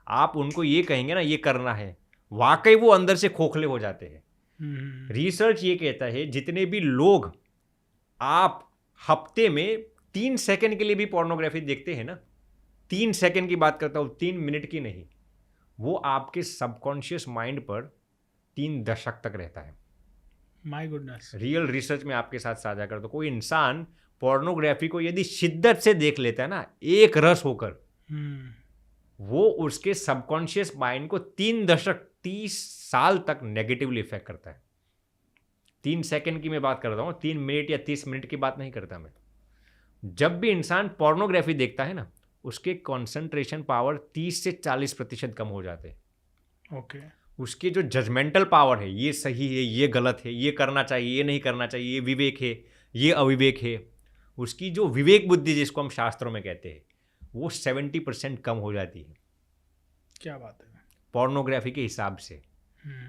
आप उनको ये कहेंगे ना ये करना है, वाकई वो अंदर से खोखले हो जाते हैं। रिसर्च ये कहता है जितने भी लोग आप हफ्ते में 3 सेकंड के लिए भी पोर्नोग्राफी देखते हैं ना, 3 सेकंड की बात करता हूं, 3 मिनट की नहीं, वो आपके सबकॉन्शियस माइंड पर 3 दशक तक रहता है। माय गुडनेस, रियल रिसर्च में आपके साथ साझा करता हूं। कोई इंसान पोर्नोग्राफी को यदि शिद्दत से देख लेता है ना, एक रस होकर, वो उसके सबकॉन्शियस माइंड को 3 दशक 30 साल तक नेगेटिवली इफेक्ट करता है। 3 सेकंड की मैं बात करता हूं, 3 मिनट या 30 मिनट की बात नहीं करता मैं। जब भी इंसान पोर्नोग्राफी देखता है ना, उसके कंसंट्रेशन पावर 30 से 40% कम हो जाते हैं। ओके। उसके जो जजमेंटल पावर है, ये सही है, ये गलत है, ये करना चाहिए, ये नहीं करना चाहिए, ये विवेक है, ये अविवेक है, उसकी जो विवेक बुद्धि जिसको हम शास्त्रों में कहते हैं, वो 70% कम हो जाती है। क्या बात है। पोर्नोग्राफी के हिसाब से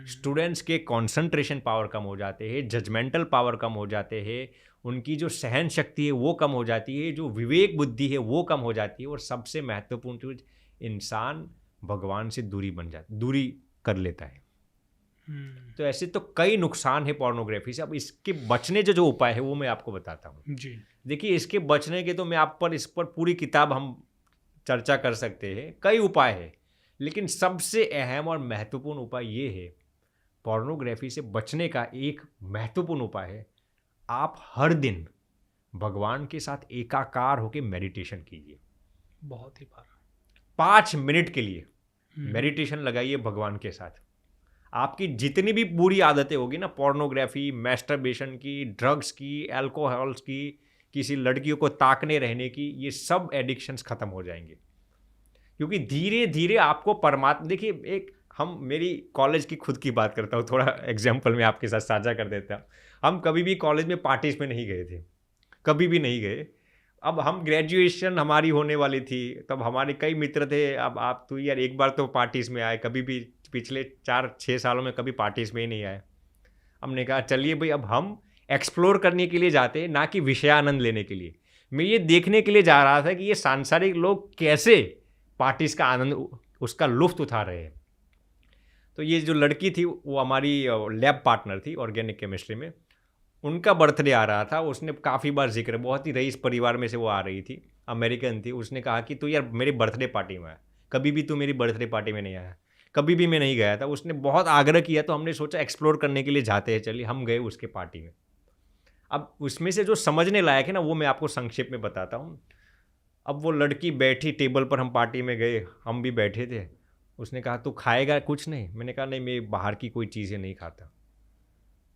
स्टूडेंट्स के कंसंट्रेशन पावर कम हो जाते हैं, जजमेंटल पावर कम हो जाते हैं, उनकी जो सहन शक्ति है वो कम हो जाती है, जो विवेक बुद्धि है वो कम हो जाती है, और सबसे महत्वपूर्ण चीज, इंसान भगवान से दूरी कर लेता है। तो ऐसे तो कई नुकसान है पोर्नोग्राफी से। अब इसके बचने जो उपाय है वो मैं आपको बताता हूँ जी। देखिए, इसके बचने के तो मैं इस पर पूरी किताब हम चर्चा कर सकते हैं, कई उपाय है, लेकिन सबसे अहम और महत्वपूर्ण उपाय ये है, पोर्नोग्राफी से बचने का एक महत्वपूर्ण उपाय है, आप हर दिन भगवान के साथ एकाकार होकर मेडिटेशन कीजिए। बहुत ही बार 5 मिनट के लिए मेडिटेशन लगाइए भगवान के साथ। आपकी जितनी भी बुरी आदतें होगी ना, पोर्नोग्राफी, मैस्टरबेशन की, ड्रग्स की, अल्कोहल्स की, किसी लड़कियों को ताकने रहने की, ये सब एडिक्शंस खत्म हो जाएंगे। क्योंकि धीरे धीरे आपको परमात्मा, देखिए एक हम मेरी कॉलेज की खुद की बात करता हूँ, थोड़ा एग्जाम्पल मैं आपके साथ साझा कर देता हूँ। हम कभी भी कॉलेज में पार्टीज में नहीं गए थे, कभी भी नहीं गए। अब हम ग्रेजुएशन हमारी होने वाली थी, तब हमारे कई मित्र थे। अब आप तो यार एक बार तो पार्टीज में आए, कभी भी पिछले 4-6 सालों में कभी पार्टीज में ही नहीं आए। हमने कहा चलिए भाई, अब हम एक्सप्लोर करने के लिए जाते हैं, ना कि विषयानंद लेने के लिए। मैं ये देखने के लिए जा रहा था कि ये सांसारिक लोग कैसे पार्टीज का आनंद, उसका लुफ्त उठा रहे हैं। तो ये जो लड़की थी वो हमारी लैब पार्टनर थी ऑर्गेनिक केमिस्ट्री में। उनका बर्थडे आ रहा था, उसने काफ़ी बार जिक्र, बहुत ही रईस परिवार में से वो आ रही थी, अमेरिकन थी। उसने कहा कि तू यार मेरी बर्थडे पार्टी में आया, कभी भी तू मेरी बर्थडे पार्टी में नहीं आया। कभी भी मैं नहीं गया था। उसने बहुत आग्रह किया, तो हमने सोचा एक्सप्लोर करने के लिए जाते हैं, चलिए हम गए उसके पार्टी में। अब उसमें से जो समझने लायक है ना, वो मैं आपको संक्षेप में बताता हूँ। अब वो लड़की बैठी टेबल पर, हम पार्टी में गए, हम भी बैठे थे। उसने कहा तू खाएगा कुछ? नहीं। मैंने कहा नहीं, मैं बाहर की कोई चीज़ें नहीं खाता।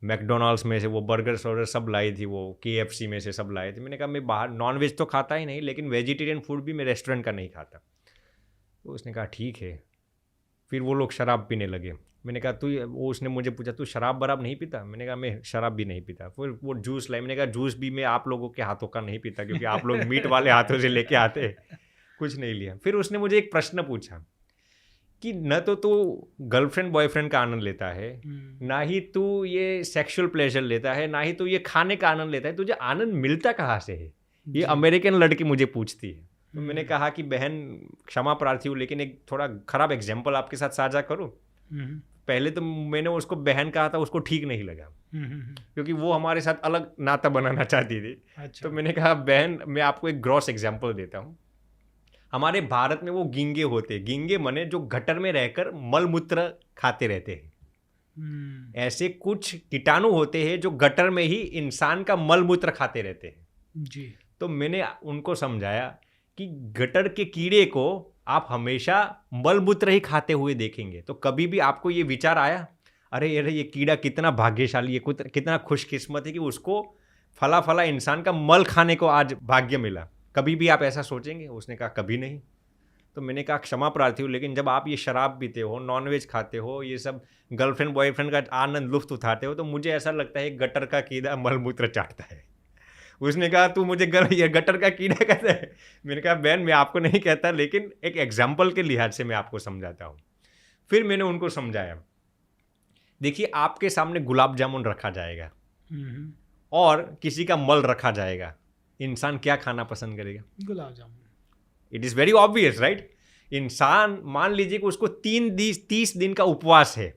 मैकडोनल्ड्स में से वो बर्गर शर्गर सब लाई थी, वो KFC में से सब लाए थे। मैंने कहा मैं बाहर नॉन वेज तो खाता ही नहीं, लेकिन वेजिटेरियन फूड भी मैं रेस्टोरेंट का नहीं खाता। तो उसने कहा ठीक है। फिर वो लोग शराब पीने लगे। मैंने कहा वो उसने मुझे पूछा तू शराब बराब नहीं पीता? मैंने कहा मैं शराब भी नहीं पीता। फिर वो जूस लाई। मैंने कहा जूस भी मैं आप लोगों के हाथों का नहीं पीता, क्योंकि आप लोग मीट वाले हाथों से लेके आते, कुछ नहीं लिया। फिर उसने मुझे एक प्रश्न पूछा कि न तो तू गर्लफ्रेंड बॉयफ्रेंड का आनंद लेता है, ना ही तू ये सेक्सुअल प्लेजर लेता है, ना ही तू ये खाने का आनंद लेता है, तुझे आनंद मिलता कहाँ से है? ये अमेरिकन लड़की मुझे पूछती है। तो मैंने कहा कि बहन क्षमा प्रार्थी हूँ, लेकिन एक थोड़ा खराब एग्जाम्पल आपके साथ साझा करूँ। पहले तो मैंने उसको बहन कहा था, उसको ठीक नहीं लगा, क्योंकि वो हमारे साथ अलग नाता बनाना चाहती थी। तो मैंने कहा बहन, मैं आपको एक ग्रॉस एग्जाम्पल देता हूँ। हमारे भारत में वो गिंगे होते, गिंगे मने जो गटर में रहकर मलमूत्र खाते रहते हैं। ऐसे कुछ कीटाणु होते हैं जो गटर में ही इंसान का मलमूत्र खाते रहते हैं जी। तो मैंने उनको समझाया कि गटर के कीड़े को आप हमेशा मलमूत्र ही खाते हुए देखेंगे, तो कभी भी आपको ये विचार आया अरे अरे ये कीड़ा कितना भाग्यशाली है, कितना खुशकिस्मत है कि उसको फला फला इंसान का मल खाने को आज भाग्य मिला? कभी भी आप ऐसा सोचेंगे? उसने कहा कभी नहीं। तो मैंने कहा क्षमा प्रार्थी हूँ, लेकिन जब आप ये शराब पीते हो, नॉनवेज खाते हो, ये सब गर्लफ्रेंड बॉयफ्रेंड का आनंद लुफ्त उठाते हो, तो मुझे ऐसा लगता है गटर का कीड़ा मलमूत्र चाटता है। उसने कहा तू मुझे ये गटर का कीड़ा कहता है? मैंने कहा बहन मैं आपको नहीं कहता, लेकिन एक एग्जाम्पल के लिहाज से मैं आपको समझाता हूँ। फिर मैंने उनको समझाया, देखिए आपके सामने गुलाब जामुन रखा जाएगा और किसी का मल रखा जाएगा, इंसान क्या खाना पसंद करेगा? Gulab jamun. It is very obvious right. इंसान मान लीजिए कि उसको 30 दिन का उपवास है,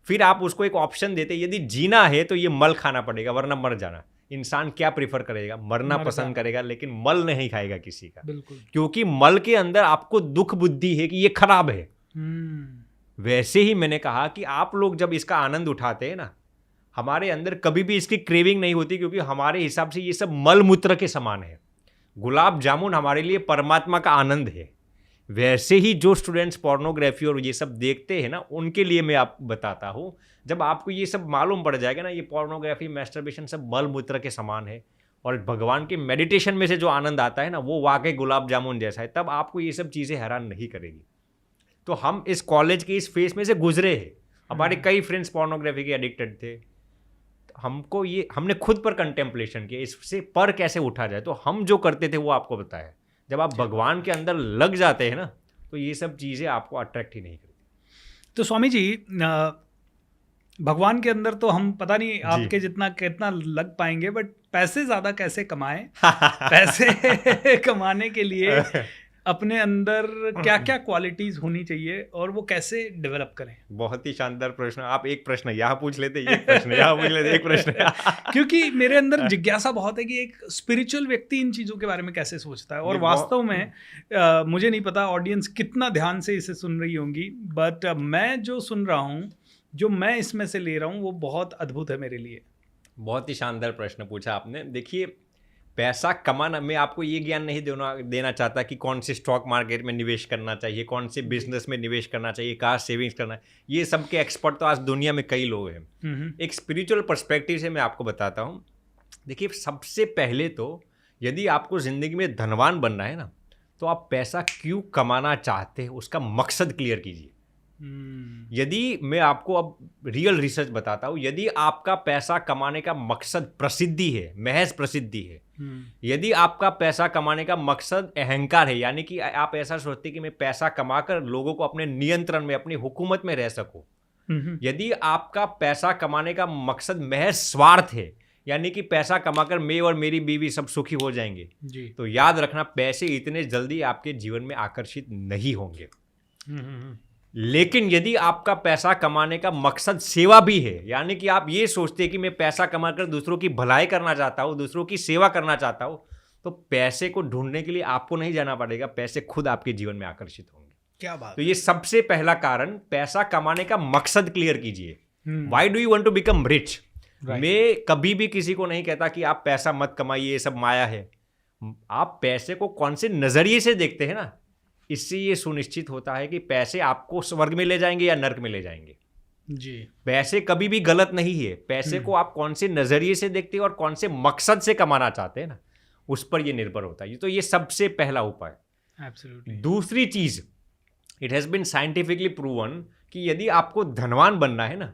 फिर आप उसको एक ऑप्शन देते, यदि जीना है तो ये मल खाना पड़ेगा वरना मर जाना। इंसान क्या प्रीफर करेगा? मरना पसंद करेगा, लेकिन मल नहीं खाएगा किसी का। बिल्कुल। क्योंकि मल के अंदर आपको दुख बुद्धि है कि ये खराब है। वैसे ही मैंने कहा कि आप लोग जब इसका आनंद उठाते हैं ना, हमारे अंदर कभी भी इसकी क्रेविंग नहीं होती, क्योंकि हमारे हिसाब से ये सब मल मूत्र के समान है। गुलाब जामुन हमारे लिए परमात्मा का आनंद है। वैसे ही जो स्टूडेंट्स पोर्नोग्राफी और ये सब देखते हैं ना, उनके लिए मैं आप बताता हूँ, जब आपको ये सब मालूम पड़ जाएगा ना, ये पोर्नोग्राफी मैस्टरबेशन सब मल मूत्र के समान है, और भगवान के मेडिटेशन में से जो आनंद आता है ना, वो वाकई गुलाब जामुन जैसा है, तब आपको ये सब चीज़ें हैरान नहीं करेगी। तो हम इस कॉलेज के इस फेज में से गुजरे हैं। हमारे कई फ्रेंड्स पोर्नोग्राफी के एडिक्टेड थे। हमको ये, हमने खुद पर कंटेम्पलेशन किया, इससे पर कैसे उठा जाए। तो हम जो करते थे वो आपको बताया। जब आप भगवान के अंदर लग जाते हैं ना, तो ये सब चीज़ें आपको अट्रैक्ट ही नहीं करती। तो स्वामी जी, भगवान के अंदर तो हम पता नहीं आपके जितना कितना लग पाएंगे, बट पैसे ज़्यादा कैसे कमाएं? पैसे कमाने के लिए अपने अंदर क्या क्या क्वालिटीज़ होनी चाहिए और वो कैसे डेवलप करें? बहुत ही शानदार प्रश्न। आप एक प्रश्न यहाँ पूछ लेते, एक प्रश्न यहाँ पूछ लेते, एक प्रश्न क्योंकि मेरे अंदर जिज्ञासा बहुत है कि एक स्पिरिचुअल व्यक्ति इन चीज़ों के बारे में कैसे सोचता है। और वास्तव में मुझे नहीं पता ऑडियंस कितना ध्यान से इसे सुन रही होंगी, बट मैं जो सुन रहा हूँ, जो मैं इसमें से ले रहा हूँ, वो बहुत अद्भुत है मेरे लिए। बहुत ही शानदार प्रश्न पूछा आपने। देखिए, पैसा कमाना, मैं आपको ये ज्ञान नहीं देना चाहता कि कौन से स्टॉक मार्केट में निवेश करना चाहिए, कौन से बिजनेस में निवेश करना चाहिए, कहाँ सेविंग्स करना है। ये सब के एक्सपर्ट तो आज दुनिया में कई लोग हैं। एक स्पिरिचुअल पर्सपेक्टिव से मैं आपको बताता हूँ। देखिए, सबसे पहले तो यदि आपको ज़िंदगी में धनवान बनना है ना, तो आप पैसा क्यों कमाना चाहते हैं उसका मकसद क्लियर कीजिए। यदि मैं आपको अब रियल रिसर्च बताता हूँ, यदि आपका पैसा कमाने का मकसद प्रसिद्धि है, महज प्रसिद्धि है, यदि आपका पैसा कमाने का मकसद अहंकार है, यानी कि आप ऐसा सोचते हैं कि मैं पैसा कमाकर लोगों को अपने नियंत्रण में, अपनी हुकूमत में रह सकूं, यदि आपका पैसा कमाने का मकसद महज स्वार्थ है, यानी कि पैसा कमाकर मैं और मेरी बीवी सब सुखी हो जाएंगे, तो याद रखना पैसे इतने जल्दी आपके जीवन में आकर्षित नहीं होंगे। लेकिन यदि आपका पैसा कमाने का मकसद सेवा भी है, यानी कि आप ये सोचते हैं कि मैं पैसा कमाकर दूसरों की भलाई करना चाहता हूँ, दूसरों की सेवा करना चाहता हूँ, तो पैसे को ढूंढने के लिए आपको नहीं जाना पड़ेगा, पैसे खुद आपके जीवन में आकर्षित होंगे। क्या बात। तो ये सबसे पहला कारण, पैसा कमाने का मकसद क्लियर कीजिए। Why do you want to become rich? मैं कभी भी किसी को नहीं कहता कि आप पैसा मत कमाइए, ये सब माया है। आप पैसे को कौन से नजरिए से देखते हैं ना, इससे ये सुनिश्चित होता है कि पैसे आपको स्वर्ग में ले जाएंगे या नर्क में ले जाएंगे जी। पैसे कभी भी गलत नहीं है, पैसे को आप कौन से नजरिए से देखते हैं और कौन से मकसद से कमाना चाहते हैं ना, उस पर ये निर्भर होता है। तो ये सबसे पहला उपाय। Absolutely. दूसरी चीज, it has been scientifically proven कि यदि आपको धनवान बनना है ना,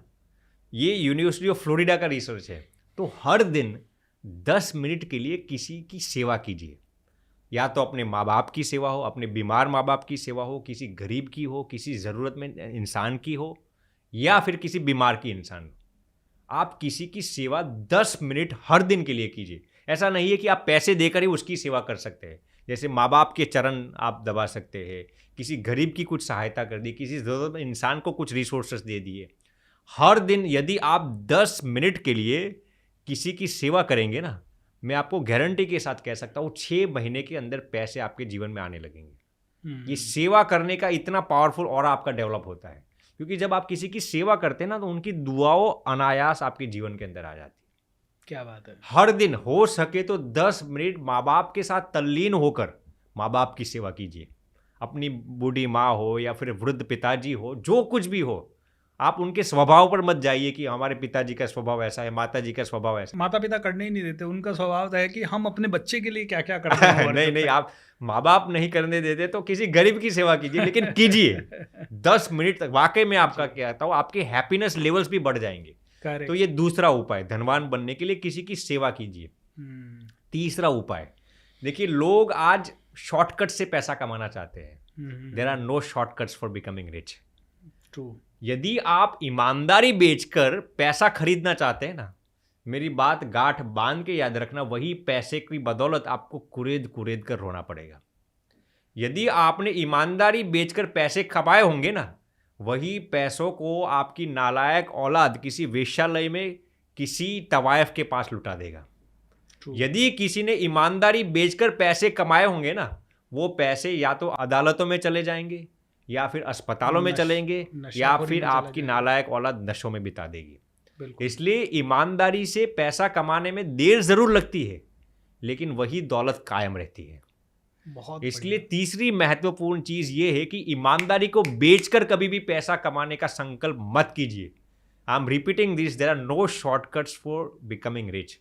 ये यूनिवर्सिटी ऑफ फ्लोरिडा का रिसर्च है, तो हर दिन 10 मिनट के लिए किसी की सेवा कीजिए। या तो अपने माँ बाप की सेवा हो, अपने बीमार माँ बाप की सेवा हो, किसी गरीब की हो, किसी ज़रूरतमंद इंसान की हो, या फिर किसी बीमार की इंसान हो। आप किसी की सेवा 10 मिनट हर दिन के लिए कीजिए। ऐसा नहीं है कि आप पैसे देकर ही उसकी सेवा कर सकते हैं। जैसे माँ बाप के चरण आप दबा सकते हैं, किसी गरीब की कुछ सहायता कर दी, किसी ज़रूरतमंद इंसान को कुछ रिसोर्सेस दे दिए। हर दिन यदि आप 10 मिनट के लिए किसी की सेवा करेंगे ना, मैं आपको गारंटी के साथ कह सकता हूँ 6 महीने के अंदर पैसे आपके जीवन में आने लगेंगे। ये सेवा करने का इतना पावरफुल और आपका डेवलप होता है, क्योंकि जब आप किसी की सेवा करते हैं ना, तो उनकी दुआओं अनायास आपके जीवन के अंदर आ जाती है। क्या बात है। हर दिन हो सके तो 10 मिनट माँ बाप के साथ तल्लीन होकर माँ बाप की सेवा कीजिए। अपनी बूढ़ी माँ हो या फिर वृद्ध पिताजी हो, जो कुछ भी हो, आप उनके स्वभाव पर मत जाइए कि हमारे पिताजी का स्वभाव ऐसा है, माता जी का स्वभाव ऐसा। माता पिता करने ही नहीं देते, उनका स्वभाव है कि हम अपने बच्चे के लिए क्या क्या करते हैं। नहीं, आप माँ बाप नहीं करने देते तो किसी गरीब की सेवा कीजिए, लेकिन कीजिए 10 मिनट तक। वाकई में आपका कहता हूँ, आपके हैप्पीनेस लेवल्स भी बढ़ जाएंगे। तो ये दूसरा उपाय, धनवान बनने के लिए किसी की सेवा कीजिए। तीसरा उपाय, देखिए, लोग आज शॉर्टकट से पैसा कमाना चाहते हैं। There are no shortcuts for becoming rich. True. यदि आप ईमानदारी बेचकर पैसा खरीदना चाहते हैं ना, मेरी बात गांठ बांध के याद रखना, वही पैसे की बदौलत आपको कुरेद कुरेद कर रोना पड़ेगा। यदि आपने ईमानदारी बेचकर पैसे कमाए होंगे ना, वही पैसों को आपकी नालायक औलाद किसी वेश्यालय में किसी तवायफ के पास लुटा देगा। यदि किसी ने ईमानदारी बेचकर पैसे कमाए होंगे ना, वो पैसे या तो अदालतों में चले जाएंगे, या फिर अस्पतालों में चलेंगे, या फिर आपकी नालायक औलाद नशों में बिता देगी। इसलिए ईमानदारी से पैसा कमाने में देर जरूर लगती है, लेकिन वही दौलत कायम रहती है। इसलिए तीसरी महत्वपूर्ण चीज ये है कि ईमानदारी को बेचकर कभी भी पैसा कमाने का संकल्प मत कीजिए। I am repeating this, there are no shortcuts for becoming rich.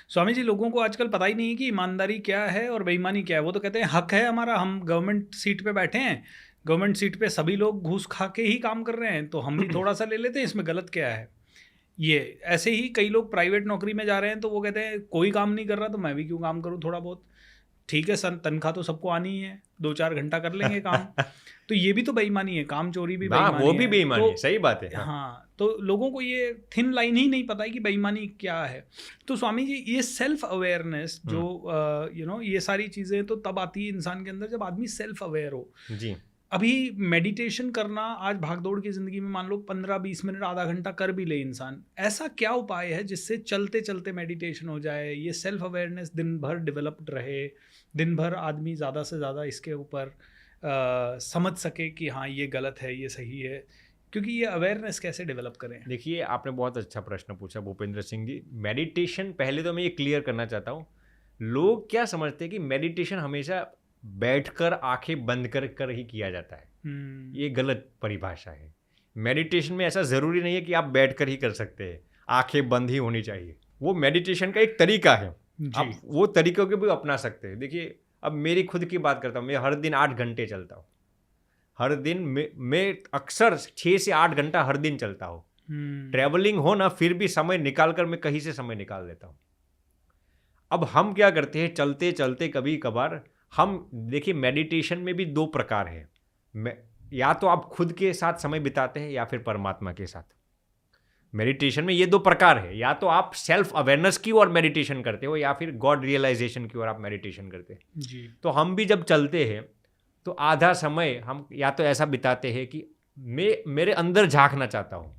Swami ji, लोगों को आजकल पता ही नहीं है कि ईमानदारी क्या है और बेईमानी क्या है। वो तो कहते हैं हक है हमारा, हम गवर्नमेंट सीट पे बैठे हैं, गवर्नमेंट सीट पे सभी लोग घूस खा के ही काम कर रहे हैं, तो हम भी थोड़ा सा ले लेते हैं, इसमें गलत क्या है। ये ऐसे ही कई लोग प्राइवेट नौकरी में जा रहे हैं, तो वो कहते हैं कोई काम नहीं कर रहा तो मैं भी क्यों काम करूँ थोड़ा बहुत। ठीक है सर, तनख्वाह तो सबको आनी ही है, 2-4 घंटा कर लेंगे काम। तो ये भी तो बेईमानी है, काम चोरी भी बेईमानी है। वो भी बेईमानी है, सही बात है। हाँ, तो लोगों को ये थिन लाइन ही नहीं पता है कि बेईमानी क्या है। तो स्वामी जी, ये सेल्फ अवेयरनेस जो ये सारी चीज़ें तो तब आती है इंसान के अंदर जब आदमी सेल्फ अवेयर हो। जी। अभी मेडिटेशन करना आज भागदौड़ की ज़िंदगी में मान लो 15-20 मिनट आधा घंटा कर भी ले इंसान, ऐसा क्या उपाय है जिससे चलते चलते मेडिटेशन हो जाए, ये सेल्फ अवेयरनेस दिन भर डेवलप्ड रहे, दिन भर आदमी ज़्यादा से ज़्यादा इसके ऊपर समझ सके कि हाँ ये गलत है ये सही है, क्योंकि ये अवेयरनेस कैसे डेवलप करें? देखिए, आपने बहुत अच्छा प्रश्न पूछा भूपेंद्र सिंह जी। मेडिटेशन, पहले तो मैं ये क्लियर करना चाहता हूँ, लोग क्या समझते हैं कि मेडिटेशन हमेशा बैठकर आंखें बंद कर कर ही किया जाता है। ये गलत परिभाषा है। मेडिटेशन में ऐसा ज़रूरी नहीं है कि आप बैठकर ही कर सकते हैं, आंखें बंद ही होनी चाहिए। वो मेडिटेशन का एक तरीका है, आप वो तरीकों को भी अपना सकते हैं। देखिए, अब मेरी खुद की बात करता हूँ, मैं हर दिन 8 घंटे चलता हूँ। हर दिन मैं अक्सर 6 से 8 घंटा हर दिन चलता हूँ। ट्रैवलिंग हो ना, फिर भी समय निकाल कर मैं कहीं से समय निकाल लेता हूँ। अब हम क्या करते हैं, चलते चलते कभी कभार हम, देखिए मेडिटेशन में भी 2 प्रकार है। या तो आप खुद के साथ समय बिताते हैं या फिर परमात्मा के साथ। मेडिटेशन में ये 2 प्रकार है, या तो आप सेल्फ अवेयरनेस की ओर मेडिटेशन करते हो या फिर गॉड रियलाइजेशन की ओर आप मेडिटेशन करते हैं जी। तो हम भी जब चलते हैं तो आधा समय हम या तो ऐसा बिताते हैं कि मैं मेरे अंदर झांकना चाहता हूँ,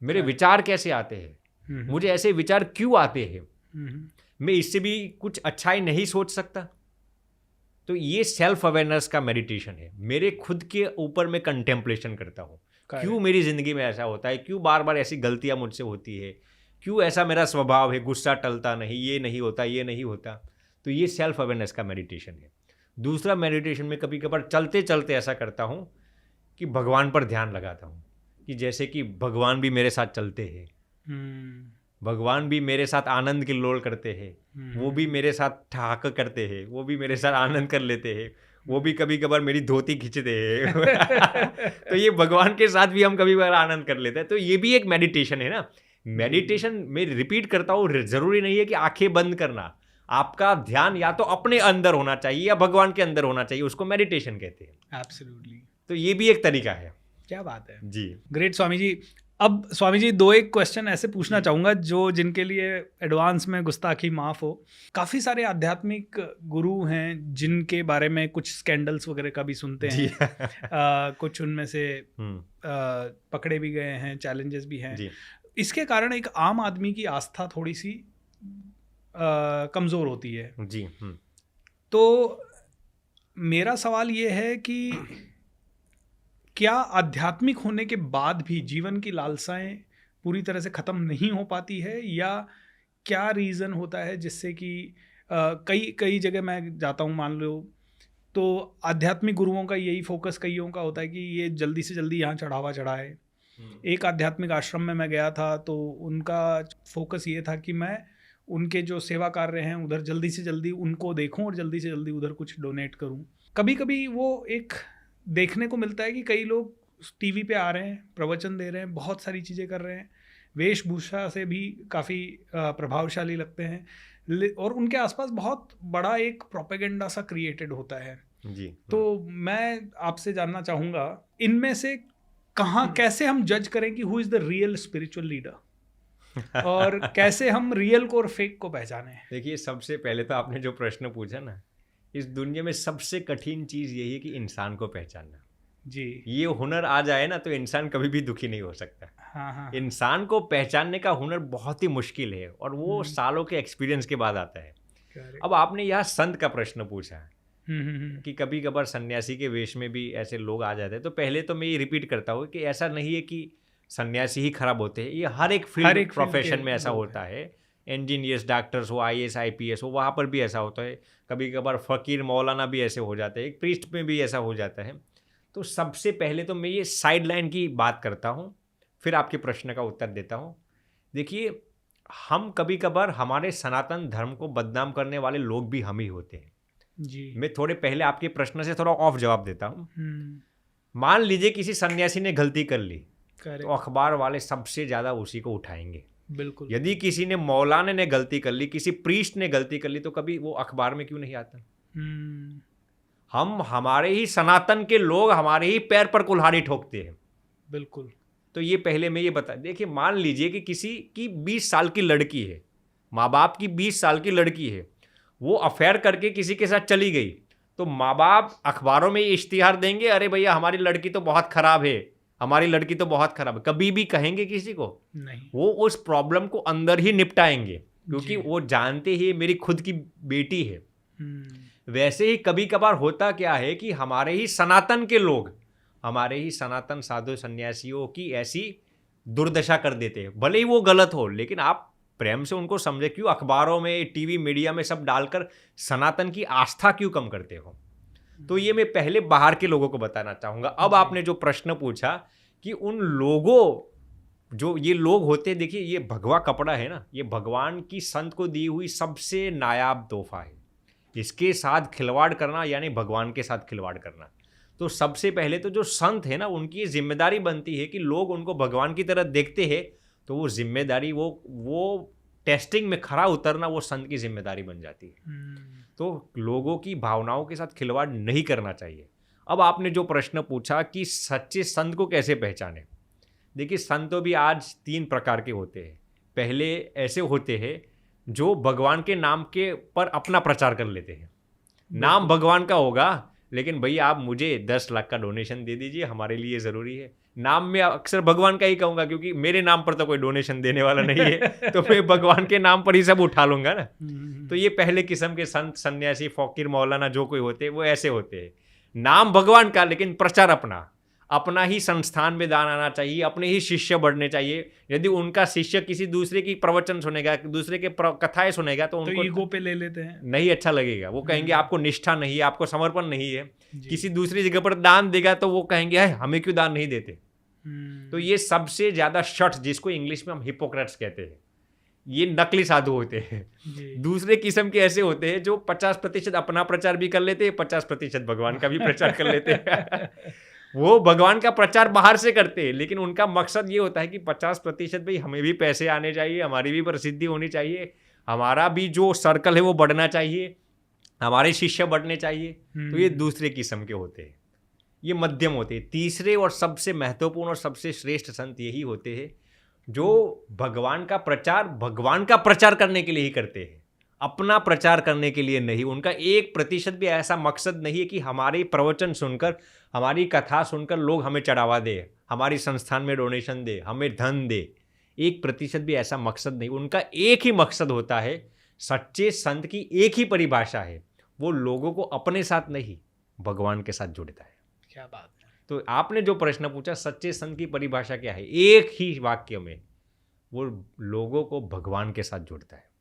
मेरे विचार कैसे आते हैं, मुझे ऐसे विचार क्यों आते हैं, मैं इससे भी कुछ अच्छा ही नहीं सोच सकता। तो ये सेल्फ अवेयरनेस का मेडिटेशन है। मेरे खुद के ऊपर मैं कंटेम्पलेशन करता हूँ, क्यों मेरी ज़िंदगी में ऐसा होता है, क्यों बार बार ऐसी गलतियाँ मुझसे होती है, क्यों ऐसा मेरा स्वभाव है, गुस्सा टलता नहीं, ये नहीं होता, ये नहीं होता। तो ये सेल्फ अवेयरनेस का मेडिटेशन है। दूसरा मेडिटेशन में कभी कभार चलते चलते ऐसा करता हूँ कि भगवान पर ध्यान लगाता हूँ, कि जैसे कि भगवान भी मेरे साथ चलते हैं, भगवान भी मेरे साथ आनंद की लोल करते हैं, वो भी मेरे साथ ठहाका करते हैं, वो भी मेरे साथ आनंद कर लेते हैं, वो भी कभी कभार मेरी धोती खींचते हैं तो ये भगवान के साथ भी हम कभी कभार आनंद कर लेते हैं। तो ये भी एक मेडिटेशन है ना। मेडिटेशन में रिपीट करता हूँ, जरूरी नहीं है कि आंखें बंद करना, आपका ध्यान या तो अपने अंदर होना चाहिए या भगवान के अंदर होना चाहिए, उसको मेडिटेशन कहते हैं। एब्सोल्युटली। तो ये भी एक तरीका है। क्या बात है जी। ग्रेट स्वामी जी। अब स्वामी जी 2-1 क्वेश्चन ऐसे पूछना चाहूँगा जो जिनके लिए एडवांस में गुस्ताखी माफ़ हो। काफ़ी सारे आध्यात्मिक गुरु हैं जिनके बारे में कुछ स्कैंडल्स वगैरह का भी सुनते हैं कुछ उनमें से पकड़े भी गए हैं, चैलेंजेस भी हैं। इसके कारण एक आम आदमी की आस्था थोड़ी सी कमज़ोर होती है। जी। तो मेरा सवाल ये है कि क्या आध्यात्मिक होने के बाद भी जीवन की लालसाएं पूरी तरह से ख़त्म नहीं हो पाती है, या क्या रीज़न होता है जिससे कि कई जगह मैं जाता हूँ, मान लो तो आध्यात्मिक गुरुओं का यही फोकस कईयों का होता है कि ये जल्दी से जल्दी यहाँ चढ़ावा चढ़ाए। एक आध्यात्मिक आश्रम में मैं गया था तो उनका फोकस ये था कि मैं उनके जो सेवा कार्य हैं उधर जल्दी से जल्दी उनको देखूं और जल्दी से जल्दी उधर कुछ डोनेट करूं। कभी कभी वो एक देखने को मिलता है कि कई लोग टीवी पे आ रहे हैं, प्रवचन दे रहे हैं, बहुत सारी चीज़ें कर रहे हैं, वेशभूषा से भी काफ़ी प्रभावशाली लगते हैं, और उनके आसपास बहुत बड़ा एक प्रोपेगेंडा सा क्रिएटेड होता है। जी। तो मैं आपसे जानना चाहूँगा, इनमें से कहाँ कैसे हम जज करें कि who is the real spiritual leader और कैसे हम रियल को और फेक को पहचानें? देखिए, सबसे पहले तो आपने जो प्रश्न पूछा ना, इस दुनिया में सबसे कठिन चीज़ यही है कि इंसान को पहचानना। जी। ये हुनर आ जाए ना तो इंसान कभी भी दुखी नहीं हो सकता। हाँ। इंसान को पहचानने का हुनर बहुत ही मुश्किल है और वो सालों के एक्सपीरियंस के बाद आता है। अब आपने यहाँ संत का प्रश्न पूछा कि कभी कभार सन्यासी के वेश में भी ऐसे लोग आ जाते हैं। तो पहले तो मैं ये रिपीट करता हूँ कि ऐसा नहीं है कि सन्यासी ही खराब होते हैं, ये हर एक फील्ड प्रोफेशन में ऐसा होता है। इंजीनियर्स, डॉक्टर्स हो, IAS IPS हो, वहाँ पर भी ऐसा होता है। कभी कभार फ़कीर मौलाना भी ऐसे हो जाते हैं, एक प्रीस्ट में भी ऐसा हो जाता है। तो सबसे पहले तो मैं ये साइड लाइन की बात करता हूँ, फिर आपके प्रश्न का उत्तर देता हूँ। देखिए, हम कभी कभार हमारे सनातन धर्म को बदनाम करने वाले लोग भी हम ही होते हैं। जी। मैं थोड़े पहले आपके प्रश्न से थोड़ा ऑफ जवाब देता हूँ। मान लीजिए किसी सन्यासी ने गलती कर ली तो अखबार वाले सबसे ज़्यादा उसी को उठाएंगे। बिल्कुल। यदि किसी ने मौलाना ने गलती कर ली, किसी प्रीस्ट ने गलती कर ली, तो कभी वो अखबार में क्यों नहीं आता? हम हमारे ही सनातन के लोग हमारे ही पैर पर कुल्हाड़ी ठोकते हैं। बिल्कुल। तो ये पहले मैं ये बता, देखिए मान लीजिए कि किसी की 20 साल की लड़की है, माँ बाप की 20 साल की लड़की है, वो अफेयर करके किसी के साथ चली गई, तो माँ बाप अखबारों में इश्तिहार देंगे, अरे भैया हमारी लड़की तो बहुत खराब है, हमारी लड़की तो बहुत खराब है? कभी भी कहेंगे किसी को? नहीं। वो उस प्रॉब्लम को अंदर ही निपटाएंगे, क्योंकि वो जानते ही मेरी खुद की बेटी है। वैसे ही कभी कभार होता क्या है कि हमारे ही सनातन के लोग, हमारे ही सनातन साधु सन्यासियों की ऐसी दुर्दशा कर देते हैं। भले ही वो गलत हो, लेकिन आप प्रेम से उनको समझे। क्यों अखबारों में, टीवी मीडिया में सब डालकर सनातन की आस्था क्यों कम करते हो? तो ये मैं पहले बाहर के लोगों को बताना चाहूंगा। अब आपने जो प्रश्न पूछा कि उन लोगों, जो ये लोग होते, देखिए ये भगवा कपड़ा है ना, ये भगवान की संत को दी हुई सबसे नायाब तोहफा है। इसके साथ खिलवाड़ करना यानी भगवान के साथ खिलवाड़ करना। तो सबसे पहले तो जो संत है ना, उनकी ये जिम्मेदारी बनती है कि लोग उनको भगवान की तरह देखते हैं, तो वो जिम्मेदारी, वो टेस्टिंग में खरा उतरना वो संत की जिम्मेदारी बन जाती है। तो लोगों की भावनाओं के साथ खिलवाड़ नहीं करना चाहिए। अब आपने जो प्रश्न पूछा कि सच्चे संत को कैसे पहचाने, देखिए संत भी आज 3 प्रकार के होते हैं। पहले ऐसे होते हैं जो भगवान के नाम के पर अपना प्रचार कर लेते हैं। नाम भगवान का होगा, लेकिन भैया आप मुझे 10 लाख का डोनेशन दे दीजिए, हमारे लिए ज़रूरी है। नाम में अक्सर भगवान का ही कहूँगा, क्योंकि मेरे नाम पर तो कोई डोनेशन देने वाला नहीं है, तो मैं भगवान के नाम पर ही सब उठा लूँगा ना। तो ये पहले किस्म के संत, सन्यासी, फकीर, मौलाना जो कोई होते हैं वो ऐसे होते हैं। नाम भगवान का, लेकिन प्रचार अपना ही संस्थान में दान आना चाहिए, अपने ही शिष्य बढ़ने चाहिए। यदि उनका शिष्य किसी दूसरे की प्रवचन सुनेगा, दूसरे के कथाएं सुनेगा, तो उनको ईगो पे ले लेते हैं, नहीं अच्छा लगेगा। वो कहेंगे आपको निष्ठा नहीं है, आपको समर्पण नहीं है। किसी दूसरी जगह पर दान देगा तो वो कहेंगे हमें क्यों दान नहीं देते। तो ये सबसे ज्यादा शठ, जिसको इंग्लिश में हम हिपोक्रेट्स कहते हैं, ये नकली साधु होते हैं। दूसरे किस्म के ऐसे होते हैं जो 50% अपना प्रचार भी कर लेते हैं, 50% भगवान का भी प्रचार कर लेते हैं। वो भगवान का प्रचार बाहर से करते हैं, लेकिन उनका मकसद ये होता है कि 50% भाई हमें भी पैसे आने चाहिए, हमारी भी प्रसिद्धि होनी चाहिए, हमारा भी जो सर्कल है वो बढ़ना चाहिए, हमारे शिष्य बढ़ने चाहिए। तो ये दूसरे किस्म के होते हैं, ये मध्यम होते हैं। तीसरे और सबसे महत्वपूर्ण और सबसे श्रेष्ठ संत यही होते हैं जो भगवान का प्रचार करने के लिए ही करते हैं, अपना प्रचार करने के लिए नहीं। उनका 1% भी ऐसा मकसद नहीं है कि हमारे प्रवचन सुनकर, हमारी कथा सुनकर लोग हमें चढ़ावा दे, हमारी संस्थान में डोनेशन दे, हमें धन दे। 1% भी ऐसा मकसद नहीं। उनका एक ही मकसद होता है, सच्चे संत की एक ही परिभाषा है, वो लोगों को अपने साथ नहीं भगवान के साथ जोड़ता है। क्या बात है। तो आपने जो प्रश्न पूछा, सच्चे संत की परिभाषा क्या है, एक ही वाक्य में वो लोगों को भगवान के साथ जोड़ता है।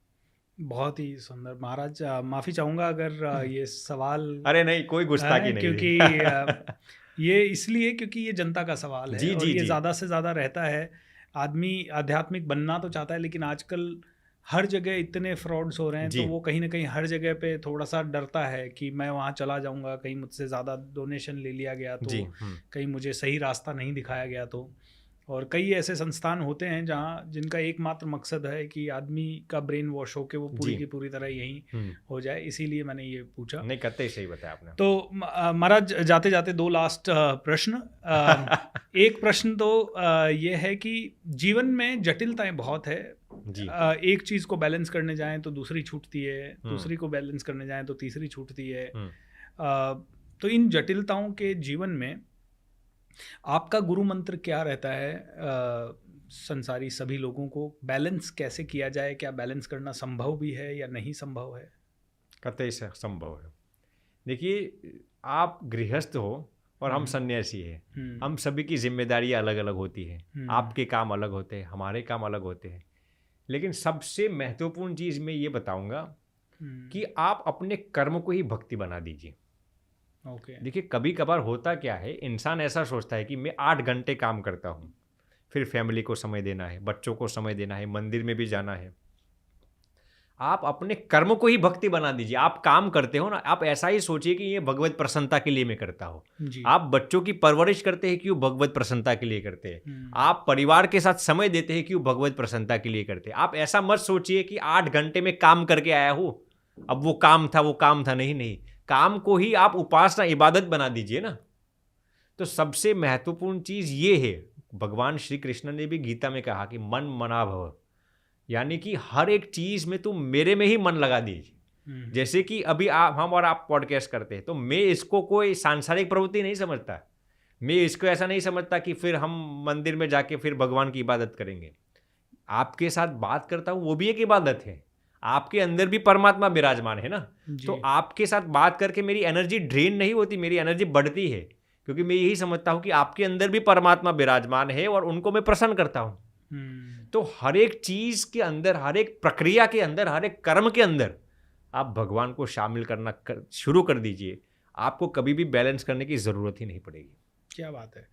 बहुत ही सुंदर। महाराज माफ़ी चाहूँगा अगर ये सवाल, अरे नहीं, कोई गुस्ताखी नहीं, क्योंकि ये इसलिए क्योंकि ये जनता का सवाल है। जी, और जी, ये जी। ज़्यादा से ज़्यादा रहता है। आदमी आध्यात्मिक बनना तो चाहता है, लेकिन आजकल हर जगह इतने फ्रॉड्स हो रहे हैं, तो वो कहीं ना कहीं हर जगह पे थोड़ा सा डरता है कि मैं वहाँ चला जाऊँगा, कहीं मुझसे ज़्यादा डोनेशन ले लिया गया तो, कहीं मुझे सही रास्ता नहीं दिखाया गया तो। और कई ऐसे संस्थान होते हैं जहाँ जिनका एकमात्र मकसद है कि आदमी का ब्रेन वॉश होके वो पूरी की पूरी तरह यहीं हो जाए, इसीलिए मैंने ये पूछा। नहीं, कतई सही बताया आपने। तो महाराज जाते जाते 2 लास्ट प्रश्न। एक प्रश्न तो ये है कि जीवन में जटिलताएं बहुत है जी। एक चीज़ को बैलेंस करने जाएं तो दूसरी छूटती है, दूसरी को बैलेंस करने जाएं तो तीसरी छूटती है। तो इन जटिलताओं के जीवन में आपका गुरु मंत्र क्या रहता है? संसारी सभी लोगों को बैलेंस कैसे किया जाए? क्या बैलेंस करना संभव भी है या नहीं संभव है? कतई से संभव है। देखिए, आप गृहस्थ हो और हम सन्यासी हैं, हम सभी की जिम्मेदारियां अलग अलग होती है। आपके काम अलग होते हैं, हमारे काम अलग होते हैं, लेकिन सबसे महत्वपूर्ण चीज़ मैं ये बताऊंगा कि आप अपने कर्म को ही भक्ति बना दीजिए। देखिए, कभी कभार होता क्या है, इंसान ऐसा सोचता है कि मैं 8 घंटे काम करता हूँ, फिर फैमिली को समय देना है, बच्चों को समय देना है, मंदिर में भी जाना है। आप अपने कर्म को ही भक्ति बना दीजिए। आप काम करते हो ना, आप ऐसा ही सोचिए कि ये भगवत प्रसन्नता के लिए मैं करता हूँ। आप बच्चों की परवरिश करते हैं, क्यों? भगवत प्रसन्नता के लिए करते हैं। आप परिवार के साथ समय देते हैं, क्यों? भगवत प्रसन्नता के लिए करते हैं। आप ऐसा मत सोचिए कि 8 घंटे में काम करके आया हूँ, अब वो काम था। नहीं, काम को ही आप उपासना, इबादत बना दीजिए ना। तो सबसे महत्वपूर्ण चीज ये है, भगवान श्री कृष्ण ने भी गीता में कहा कि मन मना भव, यानी कि हर एक चीज में तुम मेरे में ही मन लगा दीजिए। जैसे कि अभी हम और आप पॉडकास्ट करते हैं, तो मैं इसको कोई सांसारिक प्रवृत्ति नहीं समझता, मैं इसको ऐसा नहीं समझता कि फिर हम मंदिर में जाके फिर भगवान की इबादत करेंगे। आपके साथ बात करता हूँ, वो भी एक इबादत है। आपके अंदर भी परमात्मा विराजमान है ना, तो आपके साथ बात करके मेरी एनर्जी ड्रेन नहीं होती, मेरी एनर्जी बढ़ती है, क्योंकि मैं यही समझता हूँ कि आपके अंदर भी परमात्मा विराजमान है और उनको मैं प्रसन्न करता हूँ। तो हर एक चीज के अंदर, हर एक प्रक्रिया के अंदर, हर एक कर्म के अंदर आप भगवान को शामिल करना शुरू कर दीजिए, आपको कभी भी बैलेंस करने की जरूरत ही नहीं पड़ेगी। क्या बात है।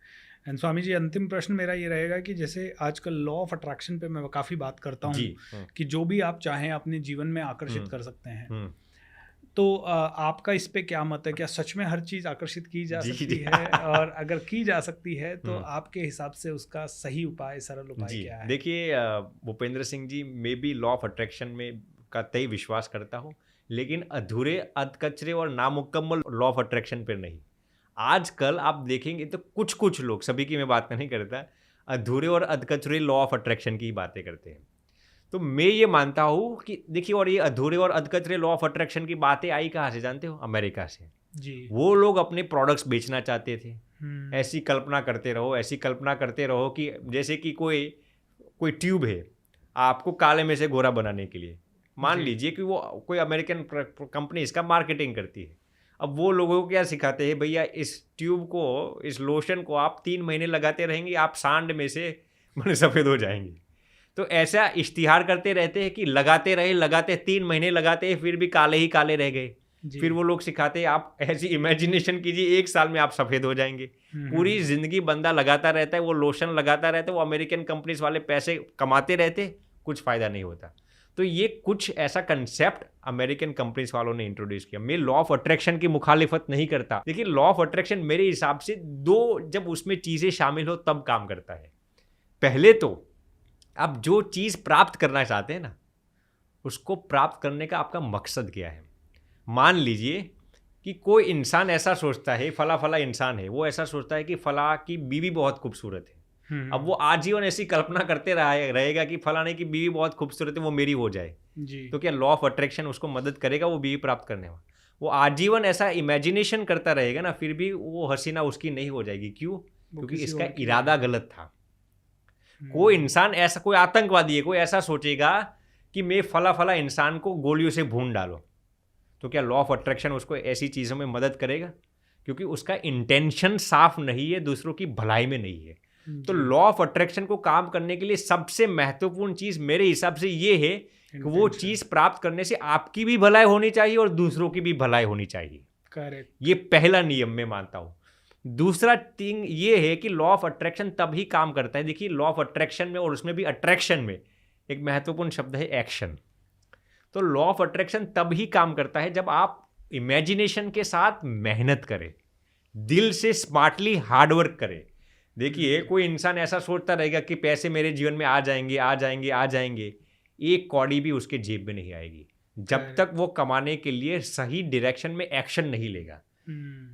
एंड स्वामी जी, अंतिम प्रश्न मेरा ये रहेगा कि जैसे आजकल लॉ ऑफ अट्रैक्शन पे मैं काफ़ी बात करता हूँ कि जो भी आप चाहें अपने जीवन में आकर्षित कर सकते हैं, तो आपका इस पे क्या मत है? क्या सच में हर चीज़ आकर्षित की जा सकती है? और अगर की जा सकती है तो आपके हिसाब से उसका सही उपाय, सरल उपाय क्या है? देखिए भूपेंद्र सिंह जी, मैं भी लॉ ऑफ अट्रैक्शन में का तय विश्वास करता हूँ, लेकिन अधूरे, अधकचरे और नामुकम्मल लॉ ऑफ अट्रैक्शन पर नहीं। आजकल आप देखेंगे तो कुछ लोग, सभी की मैं बात नहीं करता, अधूरे और अधकचरे लॉ ऑफ अट्रैक्शन की बातें करते हैं। तो मैं ये मानता हूँ कि देखिए, और ये अधूरे और अधकचरे लॉ ऑफ अट्रैक्शन की बातें आई कहाँ से जानते हो? अमेरिका से जी। वो लोग अपने प्रोडक्ट्स बेचना चाहते थे। ऐसी कल्पना करते रहो, ऐसी कल्पना करते रहो कि जैसे कि कोई ट्यूब है आपको काले में से गोरा बनाने के लिए। मान लीजिए कि वो कोई अमेरिकन कंपनी इसका मार्केटिंग करती है। अब वो लोगों को क्या सिखाते हैं, भैया इस ट्यूब को, इस लोशन को आप 3 महीने लगाते रहेंगे, आप सांड में से सफ़ेद हो जाएंगे। तो ऐसा इश्तिहार करते रहते हैं कि लगाते रहे 3 महीने लगाते हैं, फिर भी काले ही काले रह गए। फिर वो लोग सिखाते हैं आप ऐसी इमेजिनेशन कीजिए 1 साल में आप सफ़ेद हो जाएंगे। पूरी ज़िंदगी बंदा लगाता रहता है, वो लोशन लगाता रहता है, वो अमेरिकन कंपनीज वाले पैसे कमाते रहते, कुछ फ़ायदा नहीं होता। तो ये कुछ ऐसा कंसेप्ट अमेरिकन कंपनीज वालों ने इंट्रोड्यूस किया। मैं लॉ ऑफ अट्रैक्शन की मुखालिफत नहीं करता, लेकिन लॉ ऑफ अट्रैक्शन मेरे हिसाब से जब उसमें चीज़ें शामिल हो तब काम करता है। पहले तो आप जो चीज़ प्राप्त करना चाहते हैं ना, उसको प्राप्त करने का आपका मकसद क्या है। मान लीजिए कि कोई इंसान ऐसा सोचता है, फला इंसान है, वो ऐसा सोचता है कि फला की बीवी बहुत खूबसूरत है। अब वो आजीवन ऐसी कल्पना करते रहेगा कि फलाने की बीवी बहुत खूबसूरत है, वो मेरी हो जाए जी। तो क्या लॉ ऑफ अट्रैक्शन उसको मदद करेगा वो बीवी प्राप्त करने में? वो आजीवन ऐसा इमेजिनेशन करता रहेगा ना, फिर भी वो हसीना उसकी नहीं हो जाएगी। क्यों? क्योंकि इसका इरादा गलत था। कोई इंसान ऐसा, कोई आतंकवादी है, कोई ऐसा सोचेगा कि मैं फला इंसान को गोलियों से भून डालो, तो क्या लॉ ऑफ अट्रैक्शन उसको ऐसी चीज़ों में मदद करेगा? क्योंकि उसका इंटेंशन साफ नहीं है, दूसरों की भलाई में नहीं है। तो लॉ ऑफ अट्रैक्शन को काम करने के लिए सबसे महत्वपूर्ण चीज़ मेरे हिसाब से ये है कि वो चीज़ प्राप्त करने से आपकी भी भलाई होनी चाहिए और दूसरों की भी भलाई होनी चाहिए। करेक्ट। ये पहला नियम मैं मानता हूँ। दूसरा थिंग ये है कि लॉ ऑफ अट्रैक्शन तभी काम करता है। देखिए, लॉ ऑफ अट्रैक्शन में और उसमें भी अट्रैक्शन में एक महत्वपूर्ण शब्द है एक्शन। तो लॉ ऑफ अट्रैक्शन तभी काम करता है जब आप इमेजिनेशन के साथ मेहनत करें, दिल से स्मार्टली हार्डवर्क करें। देखिए, कोई इंसान ऐसा सोचता रहेगा कि पैसे मेरे जीवन में आ जाएंगे, एक कौड़ी भी उसके जेब में नहीं आएगी जब तक वो कमाने के लिए सही डायरेक्शन में एक्शन नहीं लेगा।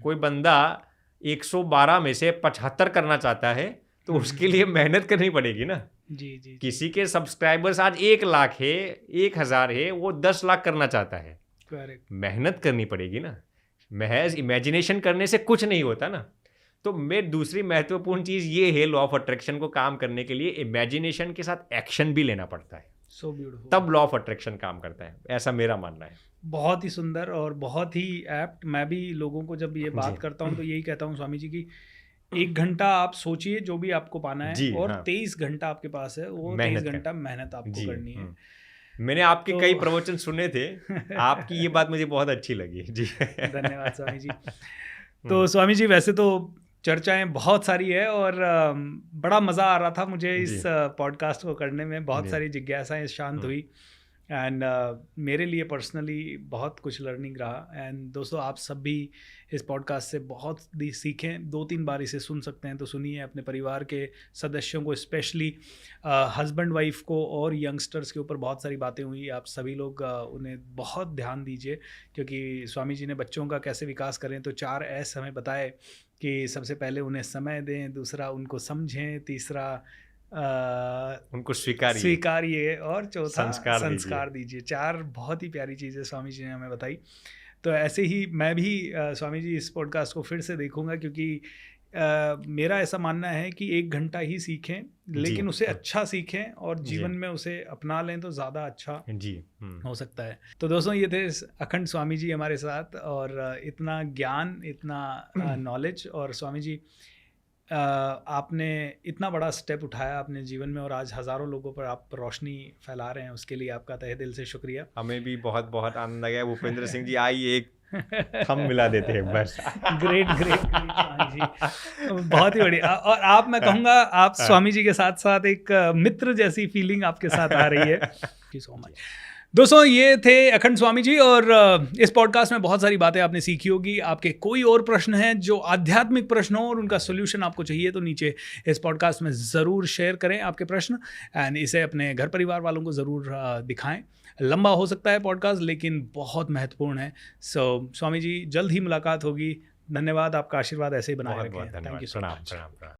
कोई बंदा 112 में से 75 करना चाहता है तो उसके लिए मेहनत करनी पड़ेगी ना। जी। किसी के सब्सक्राइबर्स आज 1 लाख है, 1000 है, वो 10 लाख करना चाहता है। करेक्ट। मेहनत करनी पड़ेगी ना। महज इमेजिनेशन करने से कुछ नहीं होता ना। तो मैं दूसरी महत्वपूर्ण चीज़ ये है, लॉ ऑफ अट्रैक्शन को काम करने के लिए इमेजिनेशन के साथ एक्शन भी लेना पड़ता है। So beautiful. तब लॉ ऑफ अट्रैक्शन काम करता है, ऐसा मेरा मानना है। बहुत ही सुंदर और बहुत ही एप्ट। मैं भी लोगों को जब ये बात करता हूँ तो यही कहता हूँ स्वामी जी की 1 घंटा आप सोचिए जो भी आपको पाना है, और 23 घंटा आपके पास है, वो 23 घंटा मेहनत आपको करनी है। मैंने आपके कई प्रवचन सुने थे, आपकी ये बात मुझे बहुत अच्छी लगी जी। धन्यवाद स्वामी जी। तो स्वामी जी, वैसे तो चर्चाएं बहुत सारी है और बड़ा मज़ा आ रहा था मुझे इस पॉडकास्ट को करने में। बहुत सारी जिज्ञासाएं शांत हुई एंड मेरे लिए पर्सनली बहुत कुछ लर्निंग रहा। एंड दोस्तों, आप सब भी इस पॉडकास्ट से बहुत ही सीखें। 2-3 बार इसे सुन सकते हैं तो सुनिए। अपने परिवार के सदस्यों को, स्पेशली हस्बैंड वाइफ को और यंगस्टर्स के ऊपर बहुत सारी बातें हुई। आप सभी लोग उन्हें बहुत ध्यान दीजिए, क्योंकि स्वामी जी ने बच्चों का कैसे विकास करें तो 4 एस हमें बताए कि सबसे पहले उन्हें समय दें, दूसरा उनको समझें, तीसरा उनको स्वीकारिए और चौथा संस्कार दीजिए। 4 बहुत ही प्यारी चीज़ें स्वामी जी ने हमें बताई। तो ऐसे ही मैं भी स्वामी जी इस पॉडकास्ट को फिर से देखूंगा, क्योंकि मेरा ऐसा मानना है कि 1 घंटा ही सीखें, लेकिन उसे अच्छा सीखें और जीवन में उसे अपना लें तो ज़्यादा अच्छा हो सकता है। तो दोस्तों, ये थे अखंड स्वामी जी हमारे साथ, और इतना ज्ञान, इतना नॉलेज। और स्वामी जी, आपने इतना बड़ा स्टेप उठाया अपने जीवन में और आज हज़ारों लोगों पर आप रोशनी फैला रहे हैं, उसके लिए आपका तहे दिल से शुक्रिया। हमें भी बहुत बहुत आनंद आ गया। भूपेंद्र सिंह जी आइए एक थम मिला देते हैं बस। ग्रेट ग्रेट स्वामी जी, बहुत ही बढ़िया। और आप, मैं कहूँगा आप स्वामी जी के साथ साथ एक मित्र जैसी फीलिंग आपके साथ आ रही है। Thank you so much. दोस्तों, ये थे अखंड स्वामी जी और इस पॉडकास्ट में बहुत सारी बातें आपने सीखी होगी। आपके कोई और प्रश्न हैं जो आध्यात्मिक प्रश्न हो और उनका सोल्यूशन आपको चाहिए तो नीचे इस पॉडकास्ट में ज़रूर शेयर करें आपके प्रश्न, एंड इसे अपने घर परिवार वालों को ज़रूर दिखाएं। लंबा हो सकता है पॉडकास्ट, लेकिन बहुत महत्वपूर्ण है। सो स्वामी जी, जल्द ही मुलाकात होगी। धन्यवाद, आपका आशीर्वाद ऐसे ही बनाए बहुत रखें। बहुत धन्यवाद। थैंक यू सो प्रणाम मच। प्रणाम प्रणाम।